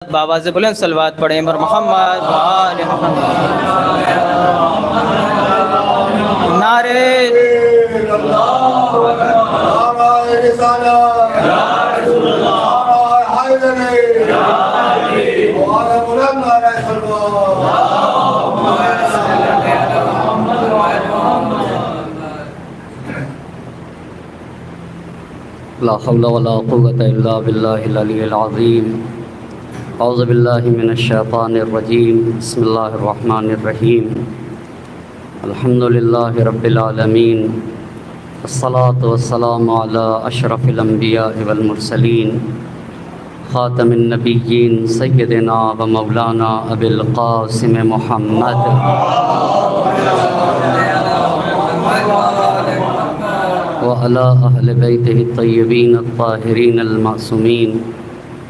بابا سے بولیں صلوات پڑھیں پر محمد وآل محمد نعرے لا حول ولا قوة إلا بالله العلي العظيم. اعوذ باللہ من الشیطان الرجیم. بسم اللہ الرحمن الرحیم. الحمد للہ رب العالمین، والصلاة والسلام علی اشرف الانبیاء والمرسلین، خاتم النبیین سیدنا و مولانا ابی القاسم محمد وعلی اہل بیتہ الطیبین الطاہرین المعصومین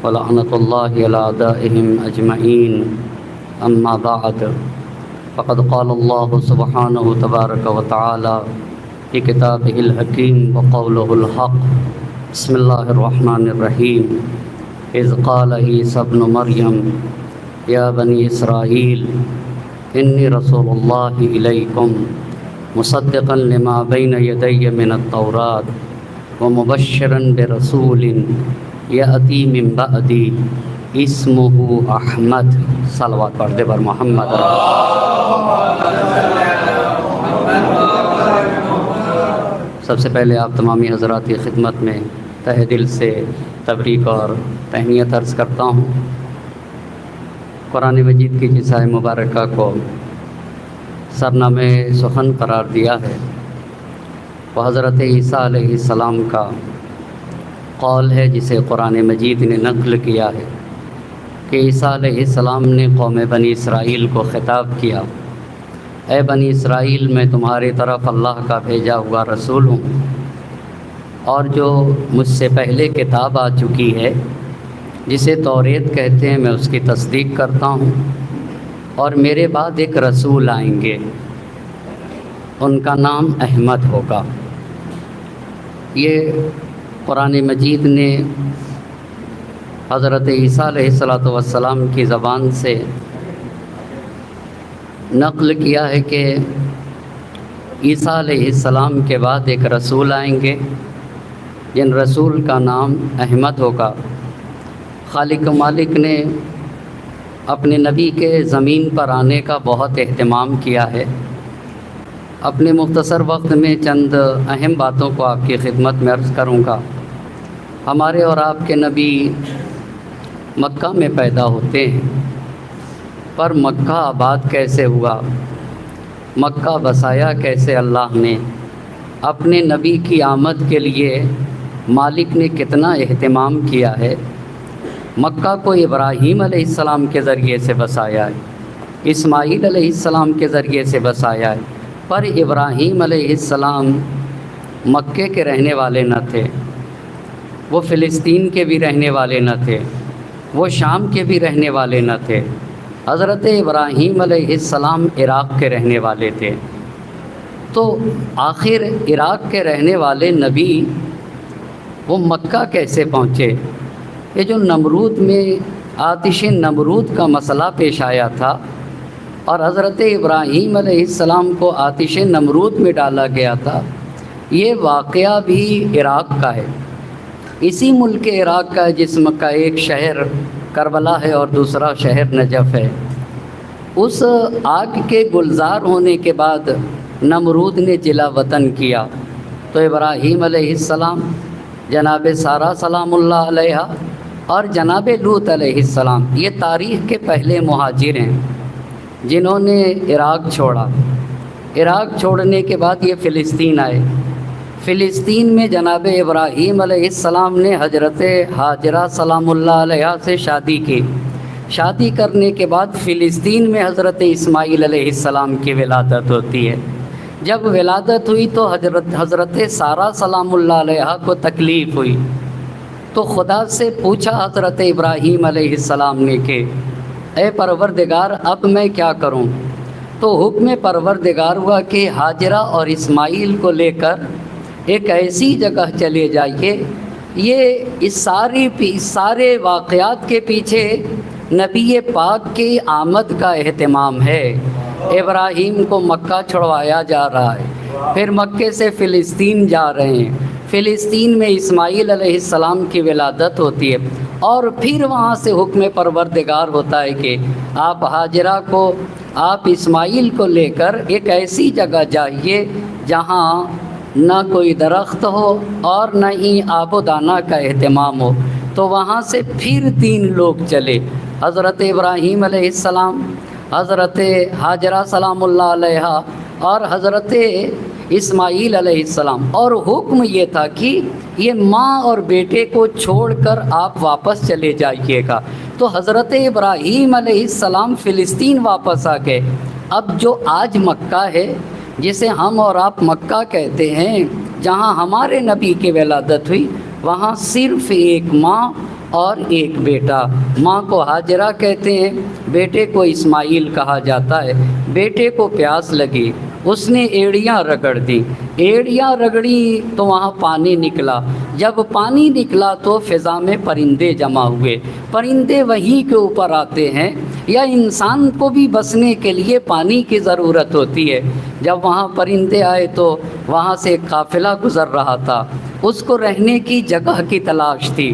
ولعنۃ اللہ علی اعدائہم اجمعین. اما بعد، فقد قال اللہ سبحانہ تبارک و تعالی فی کتابہ الحکیم وقولہ الحق. بسم اللہ الرحمن الرحیم. اذ قال عیسی ابن مریم یا بنی اسرائیل انی رسول اللہ الیکم مصدقا لما بین یدی من التوراۃ ومبشرا برسول یأتی من بعدی اسمہ احمد. صلوات پڑھ دے بر محمد. سب سے پہلے آپ تمامی حضرات کی خدمت میں تہہ دل سے تبریک اور تہنیت عرض کرتا ہوں. قرآن مجید کی جسائے مبارکہ کو سرنامہ سخن قرار دیا ہے. وہ حضرت عیسیٰ علیہ السلام کا قول ہے جسے قرآن مجید نے نقل کیا ہے کہ عیسیٰ علیہ السلام نے قوم بنی اسرائیل کو خطاب کیا، اے بنی اسرائیل میں تمہاری طرف اللہ کا بھیجا ہوا رسول ہوں، اور جو مجھ سے پہلے کتاب آ چکی ہے جسے توریت کہتے ہیں میں اس کی تصدیق کرتا ہوں، اور میرے بعد ایک رسول آئیں گے ان کا نام احمد ہوگا. یہ قرآن مجید نے حضرت عیسیٰ علیہ السلام کی زبان سے نقل کیا ہے کہ عیسیٰ علیہ السلام کے بعد ایک رسول آئیں گے جن رسول کا نام احمد ہوگا. خالق و مالک نے اپنے نبی کے زمین پر آنے کا بہت اہتمام کیا ہے. اپنے مختصر وقت میں چند اہم باتوں کو آپ کی خدمت میں عرض کروں گا. ہمارے اور آپ کے نبی مکہ میں پیدا ہوتے ہیں، پر مکہ آباد کیسے ہوا، مکہ بسایا کیسے اللہ نے، اپنے نبی کی آمد کے لیے مالک نے کتنا اہتمام کیا ہے. مکہ کو ابراہیم علیہ السلام کے ذریعے سے بسایا ہے، اسماعیل علیہ السلام کے ذریعے سے بسایا ہے، پر ابراہیم علیہ السلام مکے کے رہنے والے نہ تھے، وہ فلسطین کے بھی رہنے والے نہ تھے، وہ شام کے بھی رہنے والے نہ تھے. حضرت ابراہیم علیہ السلام عراق کے رہنے والے تھے. تو آخر عراق کے رہنے والے نبی وہ مکہ کیسے پہنچے؟ یہ جو نمرود میں آتش نمرود کا مسئلہ پیش آیا تھا اور حضرت ابراہیم علیہ السلام کو آتش نمرود میں ڈالا گیا تھا، یہ واقعہ بھی عراق کا ہے. اسی ملک عراق کا ہے جس کا ایک شہر کربلا ہے اور دوسرا شہر نجف ہے. اس آگ کے گلزار ہونے کے بعد نمرود نے جلا وطن کیا تو ابراہیم علیہ السلام، جناب سارہ سلام اللہ علیہا اور جناب لوط علیہ السلام یہ تاریخ کے پہلے مہاجر ہیں جنہوں نے عراق چھوڑا. عراق چھوڑنے کے بعد یہ فلسطین آئے. فلسطین میں جناب ابراہیم علیہ السلام نے حضرت ہاجرہ سلام اللہ علیہا سے شادی کی. شادی کرنے کے بعد فلسطین میں حضرت اسماعیل علیہ السلام کی ولادت ہوتی ہے. جب ولادت ہوئی تو حضرت سارہ سلام اللہ علیہا کو تکلیف ہوئی تو خدا سے پوچھا حضرت ابراہیم علیہ السلام نے کہ اے پروردگار اب میں کیا کروں؟ تو حکم پروردگار ہوا کہ ہاجرہ اور اسماعیل کو لے کر ایک ایسی جگہ چلے جائیے. یہ اس سارے واقعات کے پیچھے نبی پاک کی آمد کا اہتمام ہے۔ ابراہیم کو مکہ چھڑوایا جا رہا ہے، پھر مکے سے فلسطین جا رہے ہیں، فلسطین میں اسماعیل علیہ السلام کی ولادت ہوتی ہے، اور پھر وہاں سے حکم پروردگار ہوتا ہے کہ آپ ہاجرہ کو، آپ اسماعیل کو لے کر ایک ایسی جگہ جائیے جہاں نہ کوئی درخت ہو اور نہ ہی آب و دانہ کا اہتمام ہو۔ تو وہاں سے پھر 3 لوگ چلے، حضرت ابراہیم علیہ السلام، حضرت ہاجرہ سلام اللہ علیہا، اور حضرت اسماعیل علیہ السلام، اور حکم یہ تھا کہ یہ ماں اور بیٹے کو چھوڑ کر آپ واپس چلے جائیے گا۔ تو حضرت ابراہیم علیہ السلام فلسطین واپس آ گئے۔ اب جو آج مکہ ہے، جسے ہم اور آپ مکہ کہتے ہیں، جہاں ہمارے نبی کی ولادت ہوئی، وہاں صرف ایک ماں اور ایک بیٹا، ماں کو ہاجرہ کہتے ہیں، بیٹے کو اسماعیل کہا جاتا ہے۔ بیٹے کو پیاس لگی، اس نے ایڑیاں رگڑ دی، ایڑیاں رگڑی تو وہاں پانی نکلا، جب پانی نکلا تو فضا میں پرندے جمع ہوئے، پرندے وہیں کے اوپر آتے ہیں، یا انسان کو بھی بسنے کے لیے پانی کی ضرورت ہوتی ہے۔ جب وہاں پرندے آئے تو وہاں سے ایک قافلہ گزر رہا تھا، اس کو رہنے کی جگہ کی تلاش تھی،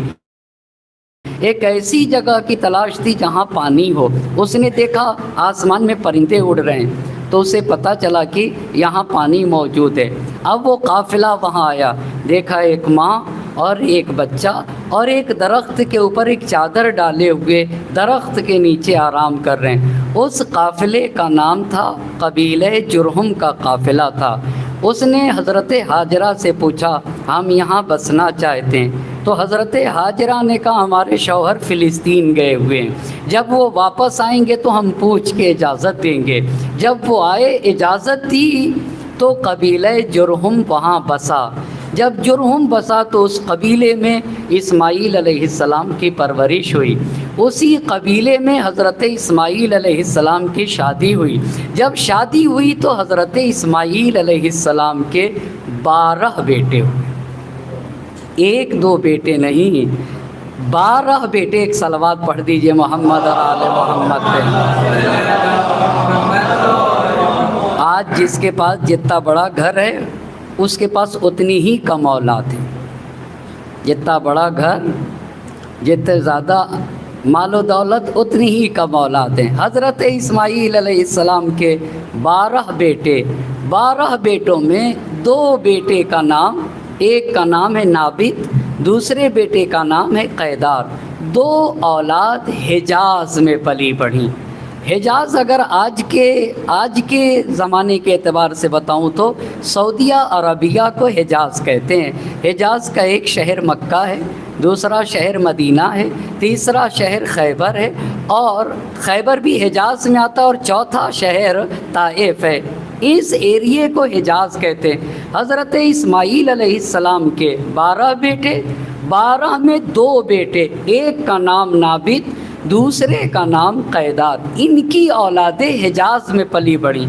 ایک ایسی جگہ کی تلاش تھی جہاں پانی ہو۔ اس نے دیکھا آسمان میں پرندے اڑ رہے ہیں، تو اسے پتہ چلا کہ یہاں پانی موجود ہے۔ اب وہ قافلہ وہاں آیا، دیکھا ایک ماں اور ایک بچہ، اور ایک درخت کے اوپر ایک چادر ڈالے ہوئے درخت کے نیچے آرام کر رہے ہیں۔ اس قافلے کا نام تھا قبیلہ جرہم کا قافلہ تھا۔ اس نے حضرت ہاجرہ سے پوچھا ہم یہاں بسنا چاہتے ہیں، تو حضرت ہاجرہ نے کہا ہمارے شوہر فلسطین گئے ہوئے ہیں، جب وہ واپس آئیں گے تو ہم پوچھ کے اجازت دیں گے۔ جب وہ آئے، اجازت دی تو قبیلہ جرہم وہاں بسا۔ جب جرہم بسا تو اس قبیلے میں اسماعیل علیہ السلام کی پرورش ہوئی، اسی قبیلے میں حضرت اسماعیل علیہ السلام کی شادی ہوئی۔ جب شادی ہوئی تو حضرت اسماعیل علیہ السلام کے 12 بیٹے ہوئے، 1-2 بیٹے نہیں، 12 بیٹے۔ ایک صلوات پڑھ دیجئے محمد اور آل محمد پہ۔ آج جس کے پاس جتنا بڑا گھر ہے اس کے پاس اتنی ہی کم اولاد ہے، جتنا بڑا گھر، جتنے زیادہ مال و دولت، اتنی ہی کم اولاد ہیں۔ حضرت اسماعیل علیہ السلام کے 12 بیٹے، 12 بیٹوں میں 2 بیٹے کا نام، ایک کا نام ہے نابت، دوسرے بیٹے کا نام ہے قیدار۔ 2 اولاد حجاز میں پلی بڑھی۔ حجاز اگر آج کے زمانے کے اعتبار سے بتاؤں تو سعودیہ عربیہ کو حجاز کہتے ہیں۔ حجاز کا ایک شہر مکہ ہے، دوسرا شہر مدینہ ہے، تیسرا شہر خیبر ہے، اور خیبر بھی حجاز میں آتا ہے، اور چوتھا شہر طائف ہے۔ اس ایریے کو حجاز کہتے ہیں۔ حضرت اسماعیل علیہ السلام کے 12 بیٹے، 12 میں 2 بیٹے، ایک کا نام نابت، دوسرے کا نام قیدار، ان کی اولادیں حجاز میں پلی بڑھی۔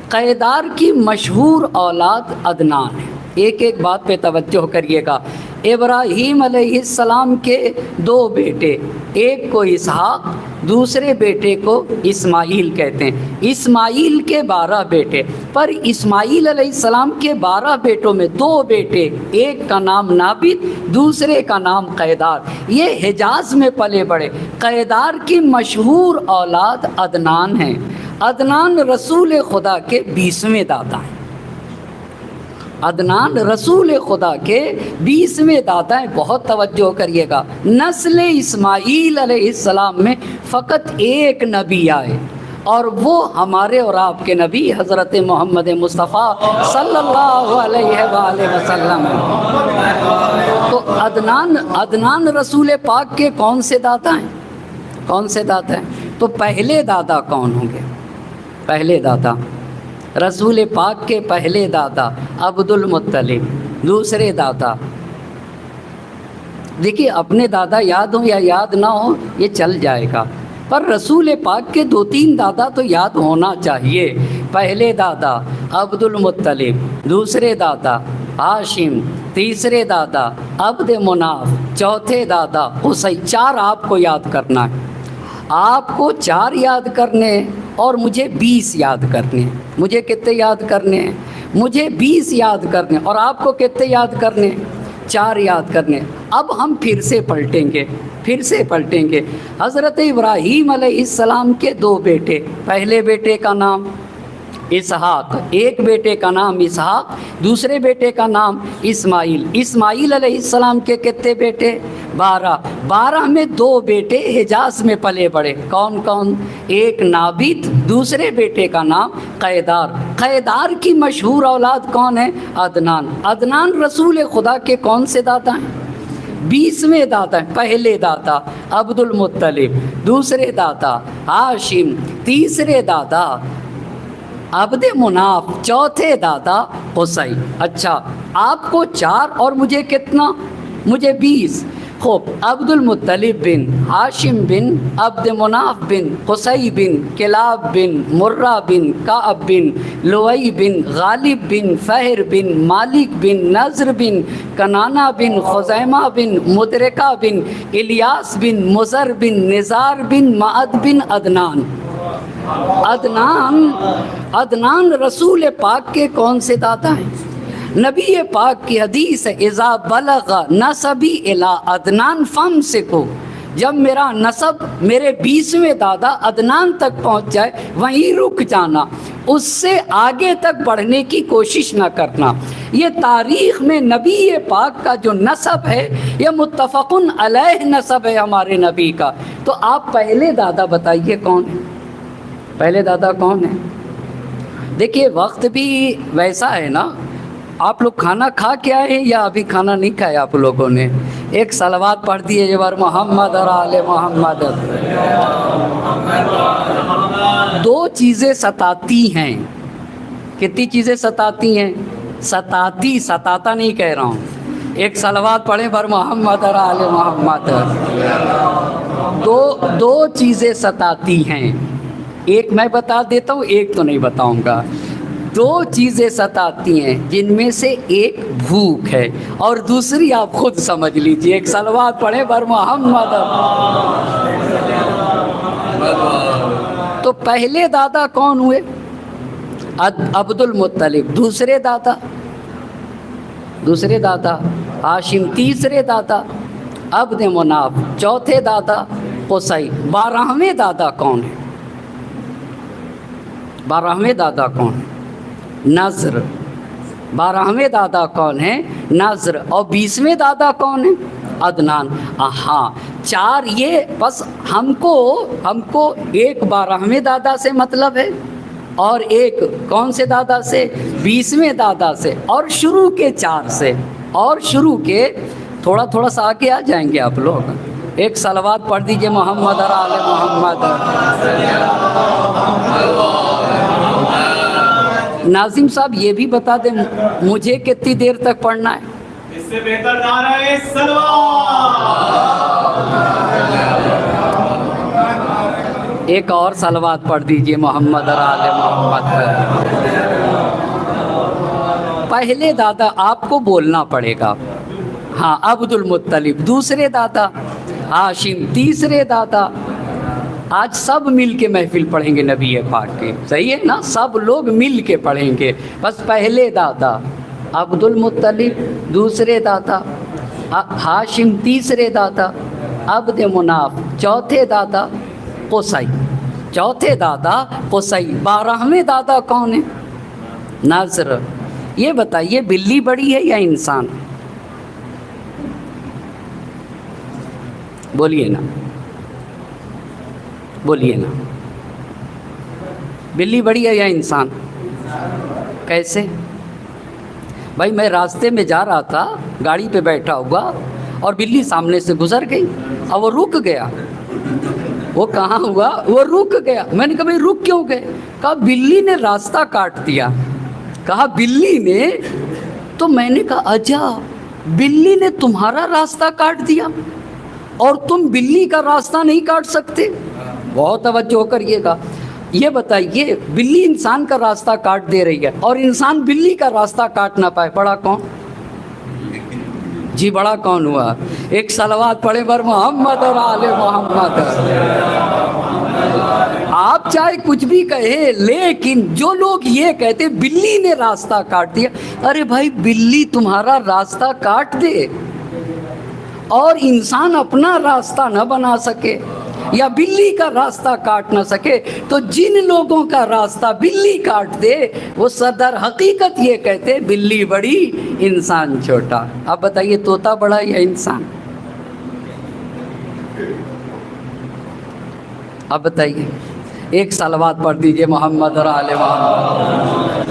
قیدار کی مشہور اولاد عدنان ہے۔ ایک بات پہ توجہ کریے گا، ابراہیم علیہ السلام کے 2 بیٹے، ایک کو اسحاق، دوسرے بیٹے کو اسماعیل کہتے ہیں۔ اسماعیل کے 12 بیٹے، پر اسماعیل علیہ السلام کے 12 بیٹوں میں 2 بیٹے، ایک کا نام نابت، دوسرے کا نام قیدار، یہ حجاز میں پلے بڑھے۔ قیدار کی مشہور اولاد عدنان ہیں۔ عدنان رسول خدا کے 20ویں دادا ہیں۔ عدنان رسول خدا کے 20ویں دادا ہیں۔ بہت توجہ کریے گا، نسل اسماعیل علیہ السلام میں فقط ایک نبی آئے، اور وہ ہمارے اور آپ کے نبی حضرت محمد مصطفیٰ صلی اللہ علیہ وآلہ وسلم ہیں۔ تو عدنان رسول پاک کے کون سے دادا ہیں؟ کون سے دادا ہیں؟ تو پہلے دادا کون ہوں گے؟ پہلے دادا رسول پاک کے پہلے دادا عبد المطلب، دوسرے دادا، دیکھیے اپنے دادا یاد ہوں یا یاد نہ ہو یہ چل جائے گا، پر رسول پاک کے 2-3 دادا تو یاد ہونا چاہیے۔ پہلے دادا عبد المطلب، دوسرے دادا ہاشم، تیسرے دادا عبد مناف، چوتھے دادا قصی۔ 4 آپ کو یاد کرنا ہے۔ آپ کو 4 یاد کرنے ہیں اور مجھے 20 یاد کرنے ہیں. مجھے کتنے یاد کرنے ہیں؟ مجھے 20 یاد کرنے ہیں. اور آپ کو کتنے یاد کرنے ہیں؟ 4 یاد کرنے. اب ہم پھر سے پلٹیں گے. حضرت ابراہیم علیہ السلام کے 2 بیٹے. پہلے بیٹے کا نام اسحاق، ایک بیٹے کا نام اسحاق، دوسرے بیٹے کا نام اسماعیل. اسماعیل علیہ السلام کے کتنے بیٹے؟ 12 میں 2 بیٹے حجاز میں پلے بڑے. کون کون؟ ایک نابت، دوسرے بیٹے کا نام قیدار. قیدار کی مشہور اولاد کون ہے؟ عدنان. عدنان رسول خدا کے کون سے دادا ہیں؟ 20ویں دادا ہیں. پہلے دادا عبد المطلب، دوسرے دادا ہاشم، تیسرے دادا عبد مناف، چوتھے دادا قصی. اچھا، آپ کو 4 اور مجھے کتنا؟ مجھے 20. خوب، عبد المطلب بن ہاشم بن عبد مناف بن قصی بن کلاب بن مرہ بن کعب بن لوئی بن غالب بن فہر بن مالک بن نضر بن کنانہ بن خزیمہ بن مدرکہ بن الیاس بن مزر بن نزار بن معد بن عدنان. عدنان رسول پاک کے کون سے دادا ہیں؟ نبی پاک کی حدیث ہے اذا بلغ نسبی الی عدنان فامسکو. جب میرا نسب میرے 20ویں دادا عدنان تک پہنچ جائے وہیں رک جانا، اس سے آگے تک بڑھنے کی کوشش نہ کرنا. یہ تاریخ میں نبی پاک کا جو نسب ہے یہ متفقن علیہ نسب ہے ہمارے نبی کا. تو آپ پہلے دادا بتائیے کون ہے؟ پہلے دادا کون ہے؟ دیکھیے وقت بھی ویسا ہے نا. آپ لوگ کھانا کھا کے آئے ہیں یا ابھی کھانا نہیں کھایا آپ لوگوں نے؟ ایک صلوات پڑھ دیے جبر محمد اور آل محمد. 2 چیزیں ستاتی ہیں. کتنی چیزیں ستاتی ہیں؟ ستاتا نہیں کہہ رہا ہوں. ایک صلوات پڑھیں بر محمد اور آل محمد. 2 چیزیں ستاتی ہیں. ایک میں بتا دیتا ہوں، ایک تو نہیں بتاؤں گا. 2 چیزیں ستاتی ہیں جن میں سے ایک بھوک ہے اور دوسری آپ خود سمجھ لیجئے. ایک صلوات پڑھیں بر محمد. تو پہلے دادا کون ہوئے؟ عبد المطلب. دوسرے دادا ہاشم. تیسرے دادا عبد مناف. چوتھے دادا قصی. 12ویں دادا کون ہے؟ 12ویں دادا کون ہے؟ نضر. 12ویں دادا کون ہے؟ نضر. اور 20ویں دادا کون ہے؟ عدنان. ہاں 4 یہ بس ہم کو ایک 12ویں دادا سے مطلب ہے اور ایک کون سے دادا سے؟ 20ویں دادا سے. اور شروع کے 4 سے. اور شروع کے تھوڑا سا آگے آ جائیں گے آپ لوگ. ایک صلوات پڑھ دیجئے محمد اور آل محمد. ناظم صاحب یہ بھی بتا دیں مجھے کتنی دیر تک پڑھنا ہے؟ اس سے بہتر نعرہ صلوات. ایک اور صلوات پڑھ دیجئے محمد اور آل محمد. پہلے دادا آپ کو بولنا پڑے گا. ہاں عبد المطلب. دوسرے دادا ہاشم. تیسرے دادا آج سب مل کے محفل پڑھیں گے نبی پاک کے. صحیح ہے نا؟ سب لوگ مل کے پڑھیں گے. بس پہلے دادا عبد المطلب، دوسرے دادا ہاشم، تیسرے دادا عبد مناف، چوتھے دادا قصی. 12ویں دادا کون ہے؟ نضر. یہ بتائیے بلی بڑی ہے یا انسان؟ بولیے نا بلی بڑی ہے یا انسان؟ کیسے بھائی؟ میں راستے میں جا رہا تھا گاڑی پہ بیٹھا ہوا اور بلی سامنے سے گزر گئی اور وہ رک گیا. وہ کہاں ہوا؟ وہ رک گیا. میں نے کہا بھائی رک کیوں گئے؟ کہا بلی نے راستہ کاٹ دیا. کہا بلی نے؟ تو میں نے کہا عجب، بلی نے تمہارا راستہ کاٹ دیا اور تم بلی کا راستہ نہیں کاٹ سکتے؟ بہت توجہ کریے گا. یہ بتائیے بلی انسان کا راستہ کاٹ دے رہی ہے اور انسان بلی کا راستہ کاٹ نہ پائے، بڑا کون؟ جی بڑا کون ہوا؟ ایک صلوات پڑھے بر محمد اور آل محمد۔ آپ چاہے کچھ بھی کہے، لیکن جو لوگ یہ کہتے بلی نے راستہ کاٹ دیا، ارے بھائی بلی تمہارا راستہ کاٹ دے اور انسان اپنا راستہ نہ بنا سکے یا بلی کا راستہ کاٹ نہ سکے، تو جن لوگوں کا راستہ بلی کاٹ دے وہ صدر حقیقت یہ کہتے بلی بڑی انسان چھوٹا۔ اب بتائیے طوطا بڑا یا انسان؟ اب بتائیے، ایک صلوات پڑھ دیجئے محمد اور آل محمد۔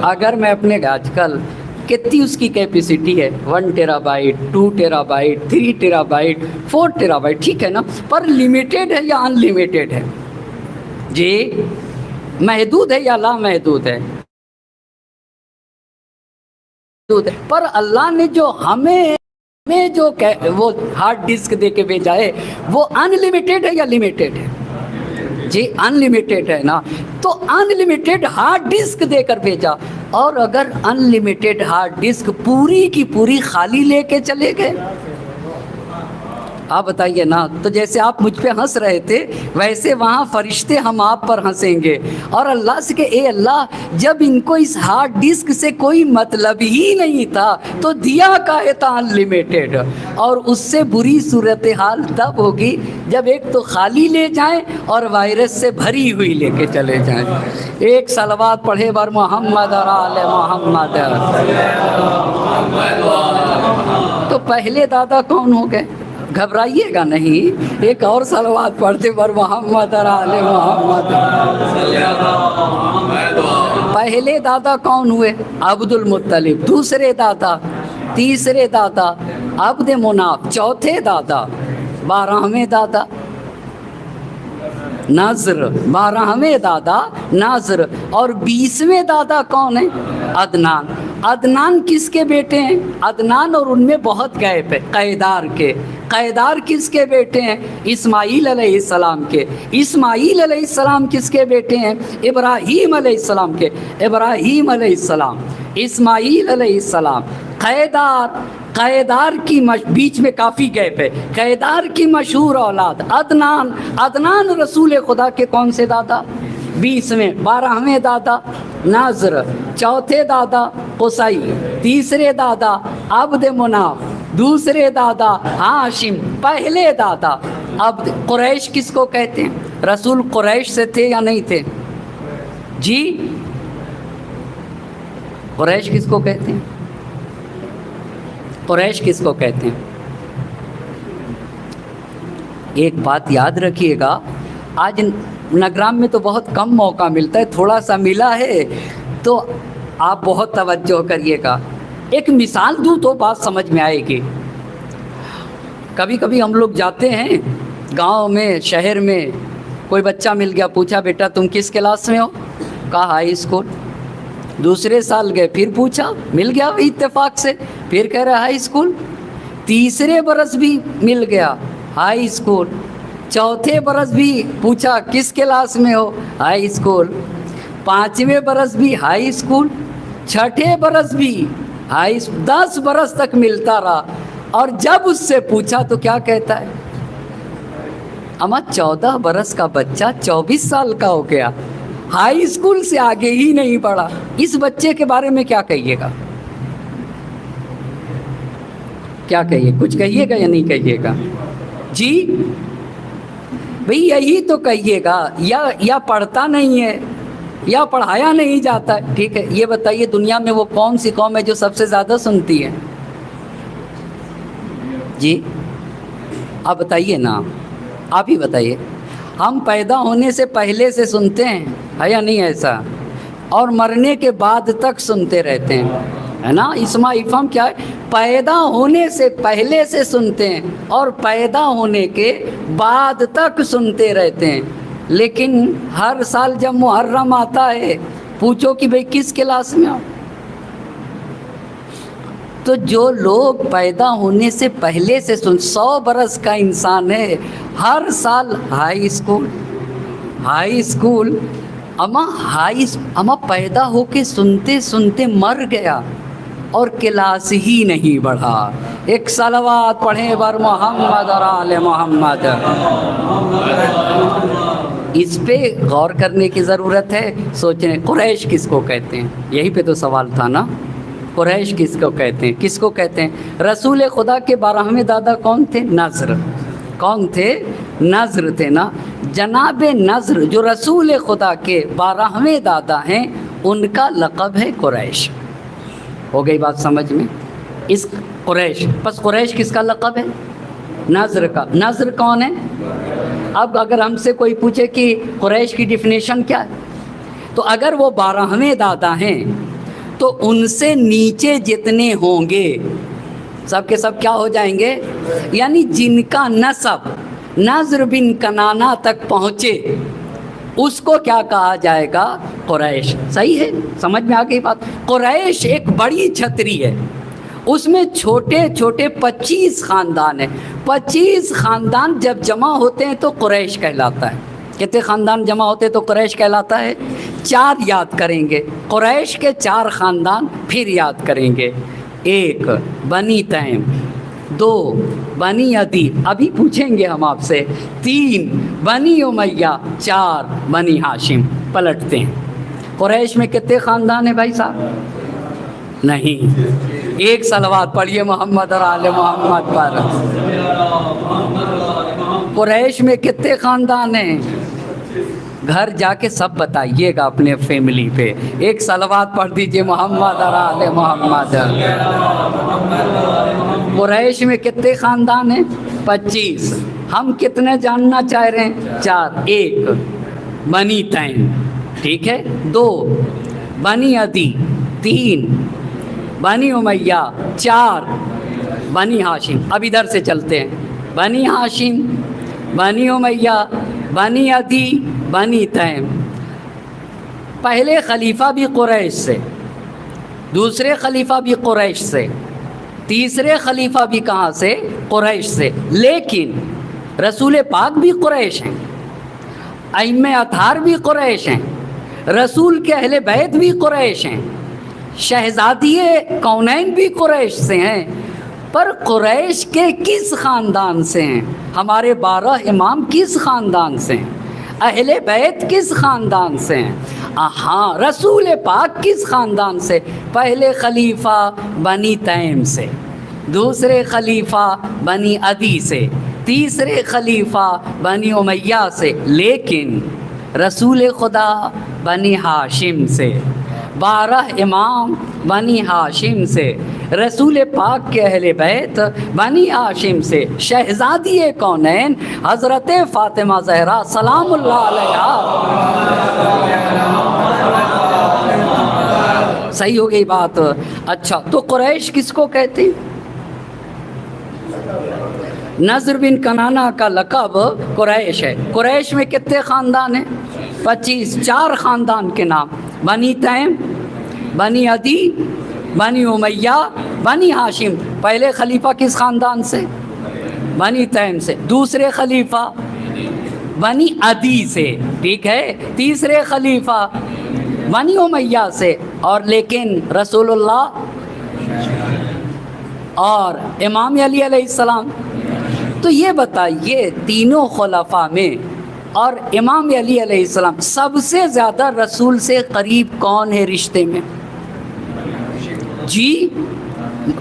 اگر میں اپنے آج کل کتنی اس کی کیپیسٹی ہے، 1 tera byte, 2 tera byte, 3 tera byte, 4 tera byte, ٹھیک ہے نا، پر لمیٹیڈ ہے یا ان لمیٹیڈ ہے؟ جی محدود ہے یا لا محدود ہے؟ پر اللہ نے جو ہمیں جو وہ ہارڈ ڈسک دے کے بھیجا ہے وہ ان لمیٹیڈ ہے یا لمیٹیڈ ہے؟ جی ان لمیٹیڈ ہے نا، تو ان لمیٹیڈ ہارڈ ڈسک دے کر بھیجا، اور اگر ان لمیٹیڈ ہارڈ ڈسک پوری کی پوری خالی لے کے چلے گئے، آپ بتائیے نا، تو جیسے آپ مجھ پہ ہنس رہے تھے ویسے وہاں فرشتے ہم آپ پر ہنسیں گے، اور اللہ سے کہ اے اللہ جب ان کو اس ہارڈ ڈسک سے کوئی مطلب ہی نہیں تھا تو دیا کاہے تھا ان لمیٹیڈ؟ اور اس سے بری صورتحال تب ہوگی جب ایک تو خالی لے جائیں اور وائرس سے بھری ہوئی لے کے چلے جائیں۔ ایک صلوات پڑھے بر محمد اور آل محمد۔ تو پہلے دادا کون ہو گئے؟ گھبرائیے گا نہیں، ایک اور صلوات پڑھتے بر محمد اور آل محمد۔ پہلے دادا کون ہوئے؟ عبد المطلب، دوسرے دادا، تیسرے دادا عبد مناف، چوتھے دادا 12ویں دادا ناظر، 12ویں دادا ناظر، اور 20ویں دادا کون ہیں؟ عدنان۔ عدنان کس کے بیٹے ہیں؟ عدنان اور ان میں بہت گیپ ہے، قیدار کے۔ قیدار کس کے بیٹے ہیں؟ اسماعیل علیہ السلام کے۔ اسماعیل علیہ السلام کس کے بیٹے ہیں؟ ابراہیم علیہ السلام کے۔ ابراہیم علیہ السلام، اسماعیل علیہ السلام، قیدار کی بیچ میں کافی گیپ ہے، قیدار کی مشہور اولاد عدنان۔ عدنان رسول خدا کے کون سے دادا؟ 20ویں، 12ویں دادا ناظر، چوتھے دادا قصی، تیسرے دادا عبد مناف، دوسرے دادا ہاشم، پہلے دادا عبد۔ قریش کس کو کہتے ہیں؟ رسول قریش سے تھے یا نہیں تھے؟ جی قریش کس کو کہتے ہیں؟ قریش کس کو کہتے ہیں؟ ایک بات یاد رکھیے گا، آج نگرام میں تو بہت کم موقع ملتا ہے، تھوڑا سا ملا ہے تو آپ بہت توجہ کریے گا۔ ایک مثال دوں تو بات سمجھ میں آئے گی۔ کبھی کبھی ہم لوگ جاتے ہیں گاؤں میں، شہر میں، کوئی بچہ مل گیا، پوچھا بیٹا تم کس کلاس میں ہو؟ کہا ہائی اسکول۔ دوسرے سال گئے، پھر پوچھا، مل گیا اتفاق سے، پھر کہہ رہا ہائی اسکول۔ تیسرے برس بھی مل گیا، ہائی اسکول۔ چوتھے برس بھی پوچھا کس کلاس میں ہو؟ High school. 5ویں برس بھی ہائی اسکول، 6ٹھے برس بھی ہائی، 10 برس تک ملتا رہا، اور جب اس سے پوچھا تو کیا کہتا ہے؟ اما 14 برس کا بچہ 24 سال کا ہو گیا، ہائی اسکول سے آگے ہی نہیں پڑھا، اس بچے کے بارے میں کیا کہیے گا؟ کیا کہیے؟ کچھ کہیے گا یا نہیں کہیے گا؟ جی بھئی یہی تو کہیے گا، یا پڑھتا نہیں ہے یا پڑھایا نہیں جاتا ہے۔ ٹھیک ہے، یہ بتائیے دنیا میں وہ کون سی قوم ہے جو سب سے زیادہ سنتی ہے؟ جی آپ بتائیے نا، آپ ہی بتائیے۔ ہم پیدا ہونے سے پہلے سے سنتے ہیں، ہے یا نہیں ایسا؟ اور مرنے کے بعد تک سنتے رہتے ہیں، ہے نا؟ اسما افہام کیا ہے؟ پیدا ہونے سے پہلے سے سنتے ہیں اور پیدا ہونے کے بعد تک سنتے رہتے ہیں۔ لیکن ہر سال جب محرم آتا ہے پوچھو کہ بھئی کس کلاس میں ہو؟ تو جو لوگ پیدا ہونے سے پہلے سے 100 برس کا انسان ہے، ہر سال ہائی اسکول، ہائی اسکول، اما پیدا ہو کے سنتے سنتے مر گیا، اور کلاس ہی نہیں بڑھا. ایک صلوات پڑھیں بر محمد اور آل محمد. اس پہ غور کرنے کی ضرورت ہے. سوچیں قریش کس کو کہتے ہیں؟ یہی پہ تو سوال تھا نا. قریش کس کو کہتے ہیں؟ کس کو کہتے ہیں؟ رسول خدا کے 12ویں دادا کون تھے؟ نضر. کون تھے؟ نضر تھے نا. جناب نضر جو رسول خدا کے 12ویں دادا ہیں، ان کا لقب ہے قریش. ہو گئی بات سمجھ میں؟ اس قریش، پس قریش کس کا لقب ہے؟ نضر کا. نضر کون ہے؟ اب اگر ہم سے کوئی پوچھے کہ قریش کی ڈیفینیشن کیا ہے، تو اگر وہ 12ویں دادا ہیں تو ان سے نیچے جتنے ہوں گے سب کے سب کیا ہو جائیں گے؟ یعنی جن کا نسب نضر بن کنانہ تک پہنچے اس کو کیا کہا جائے گا؟ قریش. صحیح ہے؟ سمجھ میں آ گئی بات؟ قریش ایک بڑی چھتری ہے، اس میں چھوٹے چھوٹے 25 خاندان ہیں. 25 خاندان جب جمع ہوتے ہیں تو قریش کہلاتا ہے. کتنے خاندان جمع ہوتے تو قریش کہلاتا ہے؟ 4 یاد کریں گے. قریش کے 4 خاندان پھر یاد کریں گے. 1 بنی تیم، 2 بنی عدی، ابھی پوچھیں گے ہم آپ سے، 3 بنی امیہ، 4 بنی ہاشم. پلٹتے ہیں. قریش میں کتنے خاندان ہیں بھائی صاحب؟ نہیں. ایک صلوات پڑھیے محمد اور آل محمد پر. قریش میں کتنے خاندان ہیں؟ گھر جا کے سب بتائیے گا اپنے فیملی پہ. ایک صلوات پڑھ دیجئے محمد اور آل محمد. قریش میں کتنے خاندان ہیں؟ 25. ہم کتنے جاننا چاہ رہے ہیں؟ 4. 1 بنی تیم، ٹھیک ہے، 2 بنی عدی، 3 بنی امیہ، 4 بنی ہاشم. اب ادھر سے چلتے ہیں. بنی ہاشم، بنی امیہ، بنی عدی، بنی تیم. پہلے خلیفہ بھی قریش سے، دوسرے خلیفہ بھی قریش سے، تیسرے خلیفہ بھی کہاں سے؟ قریش سے. لیکن رسول پاک بھی قریش ہیں، ائمہ اطہار بھی قریش ہیں، رسول کے اہل بیت بھی قریش ہیں، شہزادی کونین بھی قریش سے ہیں. پر قریش کے کس خاندان سے ہیں؟ ہمارے 12 امام کس خاندان سے ہیں؟ اہل بیت کس خاندان سے ہیں؟ ہاں، رسول پاک کس خاندان سے؟ پہلے خلیفہ بنی تیم سے، دوسرے خلیفہ بنی عدی سے، تیسرے خلیفہ بنی امیہ سے. لیکن رسول خدا بنی ہاشم سے، 12 امام بنی ہاشم سے، رسول پاک کے اہل بیت بنی ہاشم سے، شہزادی کونین حضرت فاطمہ زہرا سلام اللہ علیہا. صحیح ہو گئی بات؟ اچھا، تو قریش کس کو کہتے ہیں؟ نضر بن کنانہ کا لقب قریش ہے. قریش میں کتنے خاندان ہیں؟ 25. 4 خاندان کے نام: بنی تیم، بنی عدی، بنی امیہ، بنی ہاشم. پہلے خلیفہ کس خاندان سے؟ بنی تیم سے. دوسرے خلیفہ بنی عدی سے، ٹھیک ہے. تیسرے خلیفہ بنی امیہ سے. اور لیکن رسول اللہ اور امام علی علیہ السلام. تو یہ بتائیے تینوں خلفاء میں اور امام علی علیہ السلام سب سے زیادہ رسول سے قریب کون ہے رشتے میں؟ جی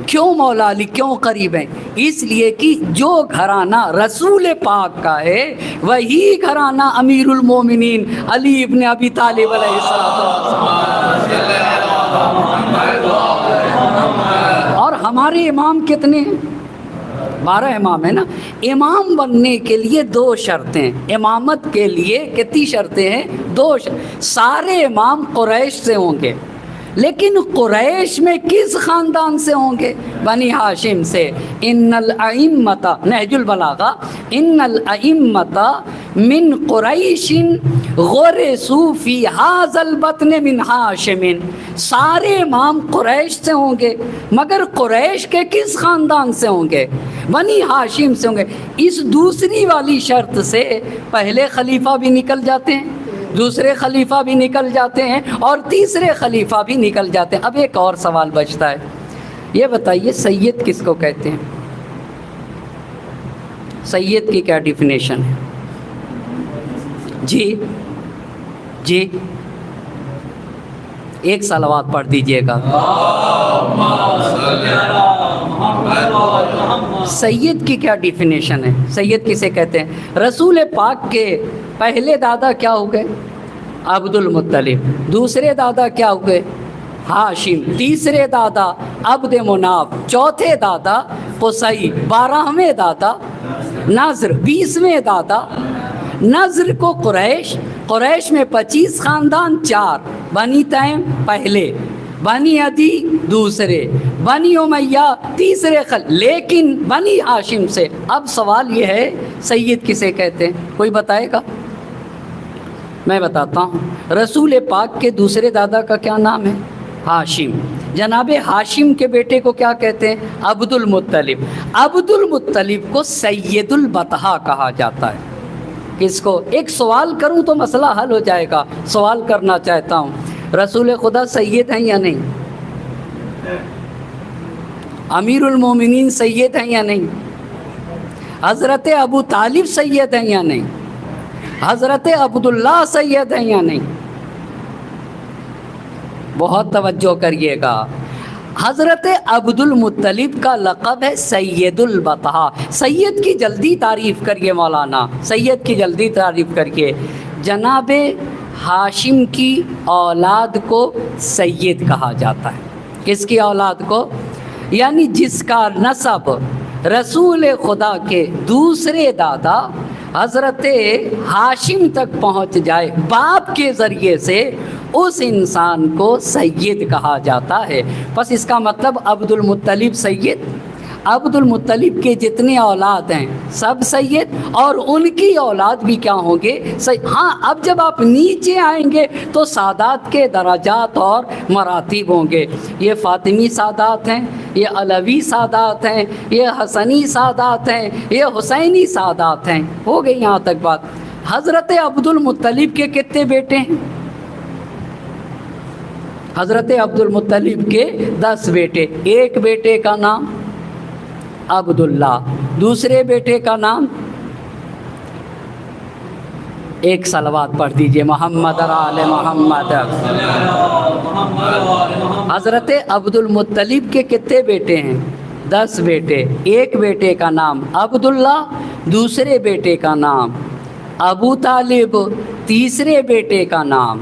کیوں مولا علی کیوں قریب ہیں؟ اس لیے کہ جو گھرانہ رسول پاک کا ہے وہی گھرانہ امیر المومنین علی ابن ابی طالب علیہ السلام. اور ہمارے امام کتنے ہیں؟ 12 امام ہیں نا. امام بننے کے لیے 2 شرطیں. امامت کے لیے کتنی شرطیں ہیں؟ 2. سارے امام قریش سے ہوں گے، لیکن قریش میں کس خاندان سے ہوں گے؟ بنی ہاشم سے. ان الائمۃ، نہج البلاغہ، ان الائمۃ من قریش غرسوا فی ھذا البطن من ہاشم. سارے امام قریش سے ہوں گے، مگر قریش کے کس خاندان سے ہوں گے؟ بنی ہاشم سے ہوں گے. اس دوسری والی شرط سے پہلے خلیفہ بھی نکل جاتے ہیں، دوسرے خلیفہ بھی نکل جاتے ہیں، اور تیسرے خلیفہ بھی نکل جاتے ہیں. اب ایک اور سوال بچتا ہے، یہ بتائیے سید کس کو کہتے ہیں؟ سید کی کیا ڈیفینیشن ہے؟ جی جی ایک صلوات پڑھ دیجئے گا۔ سید کی کیا ڈیفینیشن ہے؟ سید کسے کہتے ہیں؟ رسول پاک کے پہلے دادا کیا ہو گئے؟ عبد المطلب۔ دوسرے دادا کیا ہو گئے؟ ہاشم۔ تیسرے دادا عبد مناف۔ چوتھے دادا قصی۔ 12ویں دادا نضر۔ 20ویں دادا نضر کو قریش میں 25 خاندان، 4 بنی تیم پہلے، بنی عدی دوسرے، بنی امیہ تیسرے لیکن بنی ہاشم سے۔ اب سوال یہ ہے سید کسے کہتے ہیں؟ کوئی بتائے گا؟ میں بتاتا ہوں۔ رسول پاک کے دوسرے دادا کا کیا نام ہے؟ ہاشم۔ جناب ہاشم کے بیٹے کو کیا کہتے ہیں؟ عبد المطلب۔ عبد المطلب کو سید البطحاء کہا جاتا ہے۔ کس کو؟ ایک سوال کروں تو مسئلہ حل ہو جائے گا۔ سوال کرنا چاہتا ہوں، رسول خدا سید ہیں یا نہیں؟ امیر المومنین سید ہیں یا نہیں؟ حضرت ابو طالب سید ہیں یا نہیں؟ حضرت عبداللہ سید ہیں یا نہیں؟ بہت توجہ کریے گا۔ حضرت عبد المطلب کا لقب ہے سید البطحاء۔ سید کی جلدی تعریف کریے مولانا، سید کی جلدی تعریف کریے۔ جناب ہاشم کی اولاد کو سید کہا جاتا ہے۔ کس کی اولاد کو؟ یعنی جس کا نسب رسول خدا کے دوسرے دادا حضرت ہاشم تک پہنچ جائے باپ کے ذریعے سے، اس انسان کو سید کہا جاتا ہے۔ بس اس کا مطلب عبد المطلب سید، عبد المطلب کے جتنے اولاد ہیں سب سید، اور ان کی اولاد بھی کیا ہوں گے؟ ہاں، اب جب آپ نیچے آئیں گے تو سادات کے درجات اور مراتب ہوں گے۔ یہ فاطمی سادات ہیں، یہ علوی سادات ہیں، یہ حسنی سادات ہیں، یہ حسینی سادات ہیں۔ ہو گئی یہاں تک بات۔ حضرت عبد المطلب کے کتنے بیٹے ہیں؟ حضرت عبد المطلب کے 10 بیٹے۔ ایک بیٹے کا نام عبداللہ، دوسرے بیٹے کا نام، ایک صلوات پڑھ دیجئے محمد آل محمد۔ حضرت عبد المطلب کے کتنے بیٹے ہیں؟ 10 بیٹے۔ ایک بیٹے کا نام عبداللہ، دوسرے بیٹے کا نام ابو طالب، تیسرے بیٹے کا نام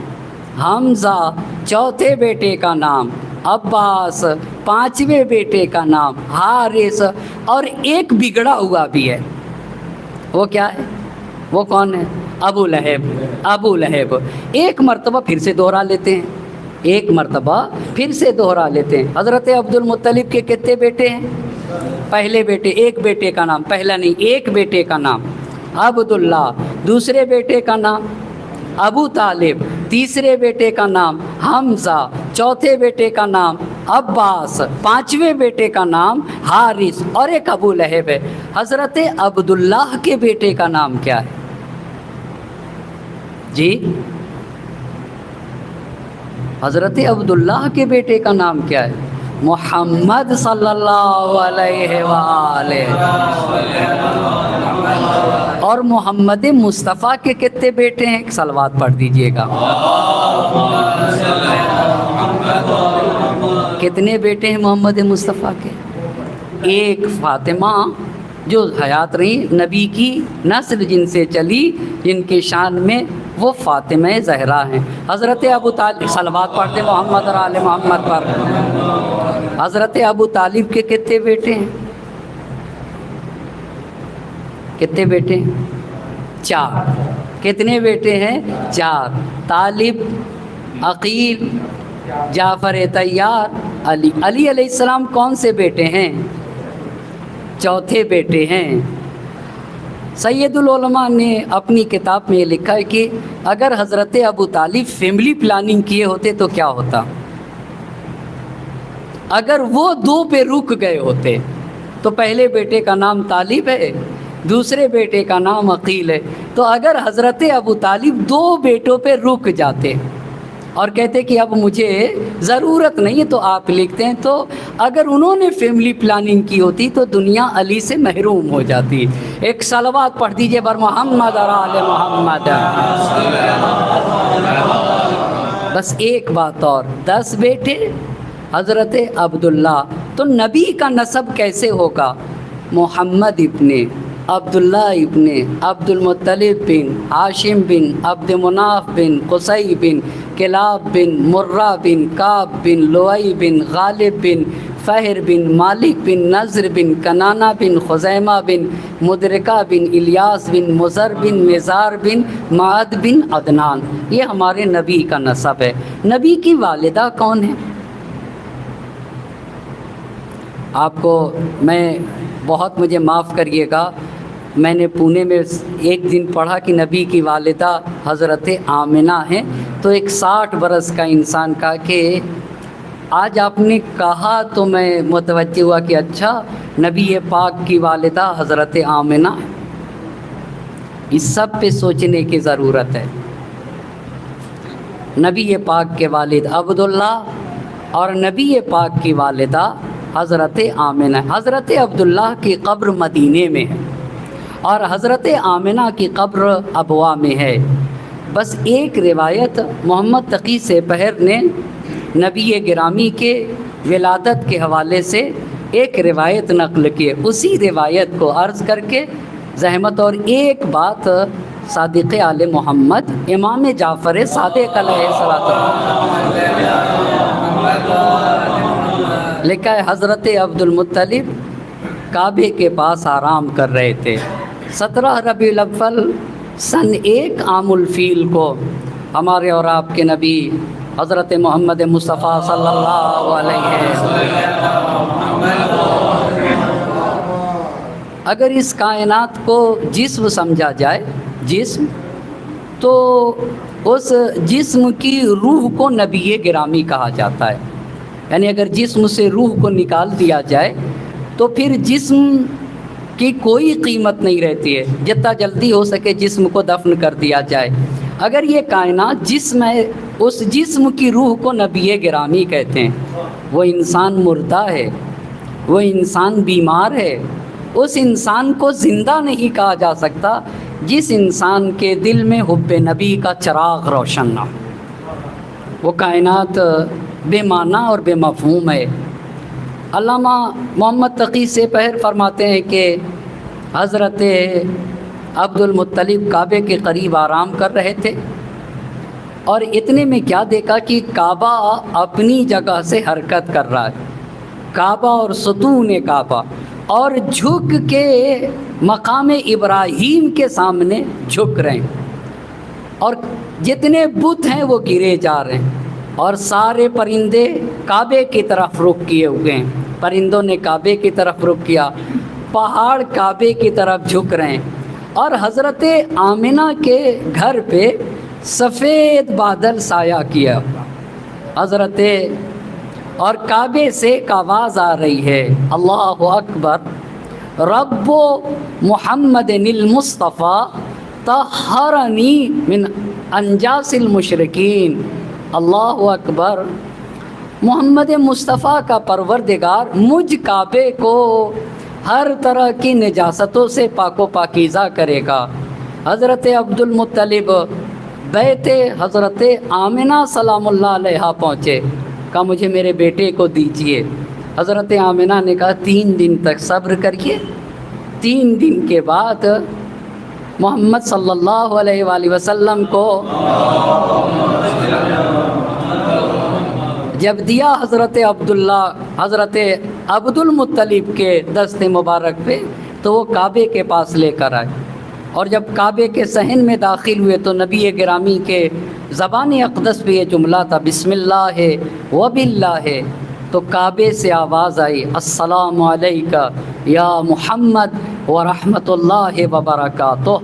حمزہ، چوتھے بیٹے کا نام عباس، 5ویں بیٹے کا نام حارث، اور ایک بگڑا ہوا بھی ہے۔ وہ کیا ہے؟ وہ کون ہے؟ ابو لہب۔ ابو لہب۔ ایک مرتبہ پھر سے دوہرا لیتے ہیں، ایک مرتبہ پھر سے دوہرا لیتے ہیں۔ حضرت عبد المطلب کے کتنے بیٹے ہیں؟ پہلے بیٹے، ایک بیٹے کا نام، پہلا نہیں، ایک بیٹے کا نام عبداللہ، دوسرے بیٹے کا نام ابو طالب، تیسرے بیٹے کا نام حمزہ، چوتھے بیٹے کا نام عباس، 5ویں بیٹے کا نام حارث، اور ایک ابو لہب ہے۔ حضرت عبداللہ کے بیٹے کا نام کیا ہے؟ جی، حضرت عبداللہ کے بیٹے کا نام کیا ہے؟ محمد صلی اللہ علیہ وآلہ۔ اور محمد مصطفیٰ کے کتنے بیٹے ہیں؟ ایک صلوات پڑھ دیجئے گا۔ کتنے بیٹے ہیں محمد مصطفیٰ کے؟ ایک فاطمہ جو حیات رہی، نبی کی نسل جن سے چلی، جن کے شان میں وہ فاطمہ زہرا ہیں۔ حضرت ابو طالب، صلوات پڑھتے محمد اور آل محمد پر۔ حضرت ابو طالب کے کتنے بیٹے ہیں؟ کتنے بیٹے ہیں؟ 4۔ کتنے بیٹے ہیں؟ 4۔ طالب، عقیل، جعفر طیار، علی۔ علی علیہ السلام کون سے بیٹے ہیں؟ چوتھے بیٹے ہیں۔ سید العلماء نے اپنی کتاب میں لکھا ہے کہ اگر حضرت ابو طالب فیملی پلاننگ کیے ہوتے تو کیا ہوتا؟ اگر وہ 2 پہ رک گئے ہوتے تو پہلے بیٹے کا نام طالب ہے، دوسرے بیٹے کا نام عقیل ہے، تو اگر حضرت ابو طالب 2 بیٹوں پہ رک جاتے اور کہتے کہ اب مجھے ضرورت نہیں ہے تو آپ لکھتے ہیں. تو اگر انہوں نے فیملی پلاننگ کی ہوتی تو دنیا علی سے محروم ہو جاتی. ایک صلوات پڑھ دیجئے بر محمد اور آل محمد. بس ایک بات اور، 10 بیٹے حضرت عبداللہ، تو نبی کا نسب کیسے ہوگا؟ محمد ابن عبداللہ ابن عبد المطلب بن ہاشم بن عبد مناف بن قصی بن کلاب بن مرہ بن کعب بن لؤی بن غالب بن فہر بن مالک بن نضر بن کنانہ بن خزیمہ بن مدرکہ بن الیاس بن مضر بن نزار بن معد بن عدنان. یہ ہمارے نبی کا نسب ہے. نبی کی والدہ کون ہے؟ آپ کو میں بہت مجھے معاف کریے گا، میں نے پونے میں ایک دن پڑھا کہ نبی کی والدہ حضرت آمنہ ہیں. تو ایک 60 برس کا انسان کہا کہ آج آپ نے کہا تو میں متوجہ ہوا کہ اچھا نبی پاک کی والدہ حضرت آمنہ ہے. اس سب پہ سوچنے کی ضرورت ہے. نبی پاک کے والد عبداللہ اور نبی پاک کی والدہ حضرت آمنہ. حضرت عبداللہ کی قبر مدینے میں ہے اور حضرت آمنہ کی قبر ابوا میں ہے. بس ایک روایت محمد تقی سپہر نے نبی گرامی کے ولادت کے حوالے سے ایک روایت نقل کی ہے. اسی روایت کو عرض کر کے زحمت، اور ایک بات صادق آل محمد امام جعفر صادق علیہ الصلوۃ لکھا ہے حضرت عبد المطلب کعبے کے پاس آرام کر رہے تھے. 17 ربیع الاول سن 1 عام الفیل کو ہمارے اور آپ کے نبی حضرت محمد مصطفیٰ صلی اللہ علیہ وسلم، اگر اس کائنات کو جسم سمجھا جائے، جسم، تو اس جسم کی روح کو نبی گرامی کہا جاتا ہے. یعنی اگر جسم سے روح کو نکال دیا جائے تو پھر جسم کی کوئی قیمت نہیں رہتی ہے. جتنا جلدی ہو سکے جسم کو دفن کر دیا جائے. اگر یہ کائنات جسم ہے، اس جسم کی روح کو نبی گرامی کہتے ہیں. وہ انسان مردہ ہے، وہ انسان بیمار ہے، اس انسان کو زندہ نہیں کہا جا سکتا جس انسان کے دل میں حب نبی کا چراغ روشن نہ ہو. وہ کائنات بے معنی اور بے مفہوم ہے. علامہ محمد تقی سپہر فرماتے ہیں کہ حضرت عبد المطلب کعبے کے قریب آرام کر رہے تھے اور اتنے میں کیا دیکھا کہ کعبہ اپنی جگہ سے حرکت کر رہا ہے. کعبہ اور ستون کعبہ، اور جھک کے مقام ابراہیم کے سامنے جھک رہے ہیں، اور جتنے بت ہیں وہ گرے جا رہے ہیں، اور سارے پرندے کعبے کی طرف رخ کیے ہوئے ہیں. پرندوں نے کعبے کی طرف رخ کیا، پہاڑ کعبے کی طرف جھک رہے ہیں، اور حضرت آمنہ کے گھر پہ سفید بادل سایہ کیا حضرت، اور کعبے سے ایک آواز آ رہی ہے، اللہ اکبر، رب محمد المصطفیٰ طہرنی من انجاس المشرکین. اللہ اکبر، محمد مصطفیٰ کا پروردگار مجھ کعبے کو ہر طرح کی نجاستوں سے پاک و پاکیزہ کرے گا. حضرت عبد المطلب بیت حضرت آمنہ سلام اللہ علیہ پہنچے، کہا مجھے میرے بیٹے کو دیجئے. حضرت آمنہ نے کہا 3 دن تک صبر کریے. 3 دن کے بعد محمد صلی اللہ علیہ وآلہ وسلم کو جب دیا حضرت عبداللہ حضرت عبد المطلب کے دست مبارک پہ، تو وہ کعبے کے پاس لے کر آئے، اور جب کعبے کے صحن میں داخل ہوئے تو نبی گرامی کے زبان اقدس پہ یہ جملہ تھا، بسم اللہ وباللہ. تو کعبے سے آواز آئی، السلام علیکہ یا محمد ورحمۃ اللہ وبرکاتہ.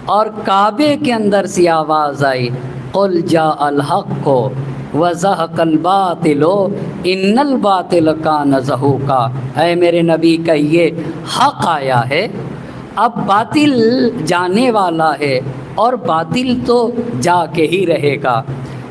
اور کعبے کے اندر سے آواز آئی، قل جاء الحق وزہق الباطل ان الباطل کان زہوقا. اے میرے نبی کہیے حق آیا ہے، اب باطل جانے والا ہے، اور باطل تو جا کے ہی رہے گا.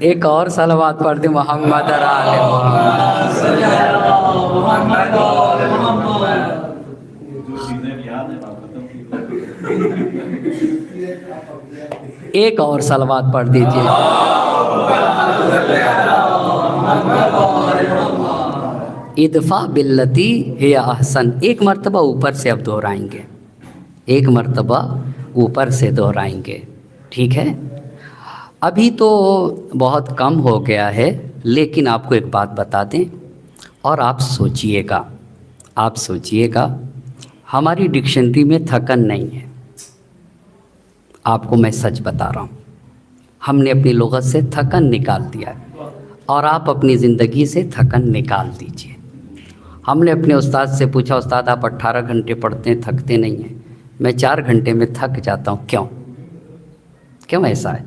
ایک اور صلوات پڑھ دیں محمد اور آل محمد۔ جو چیزیں یاد ہیں آپ ختم کی۔ ایک اور صلوات پڑھ دیجیے۔ ادفع باللتی ہی احسن، ایک مرتبہ اوپر سے اب دہرائیں گے، ایک مرتبہ اوپر سے دہرائیں گے، ٹھیک ہے؟ ابھی تو بہت کم ہو گیا ہے، لیکن آپ کو ایک بات بتا دیں اور آپ سوچئے گا، ہماری ڈکشنری میں تھکن نہیں ہے، آپ کو میں سچ بتا رہا ہوں، ہم نے اپنی لغت سے تھکن نکال دیا ہے، اور آپ اپنی زندگی سے تھکن نکال دیجئے۔ ہم نے اپنے استاد سے پوچھا، استاد آپ 18 گھنٹے پڑھتے ہیں، تھکتے نہیں ہیں؟ میں 4 گھنٹے میں تھک جاتا ہوں۔ کیوں ایسا ہے؟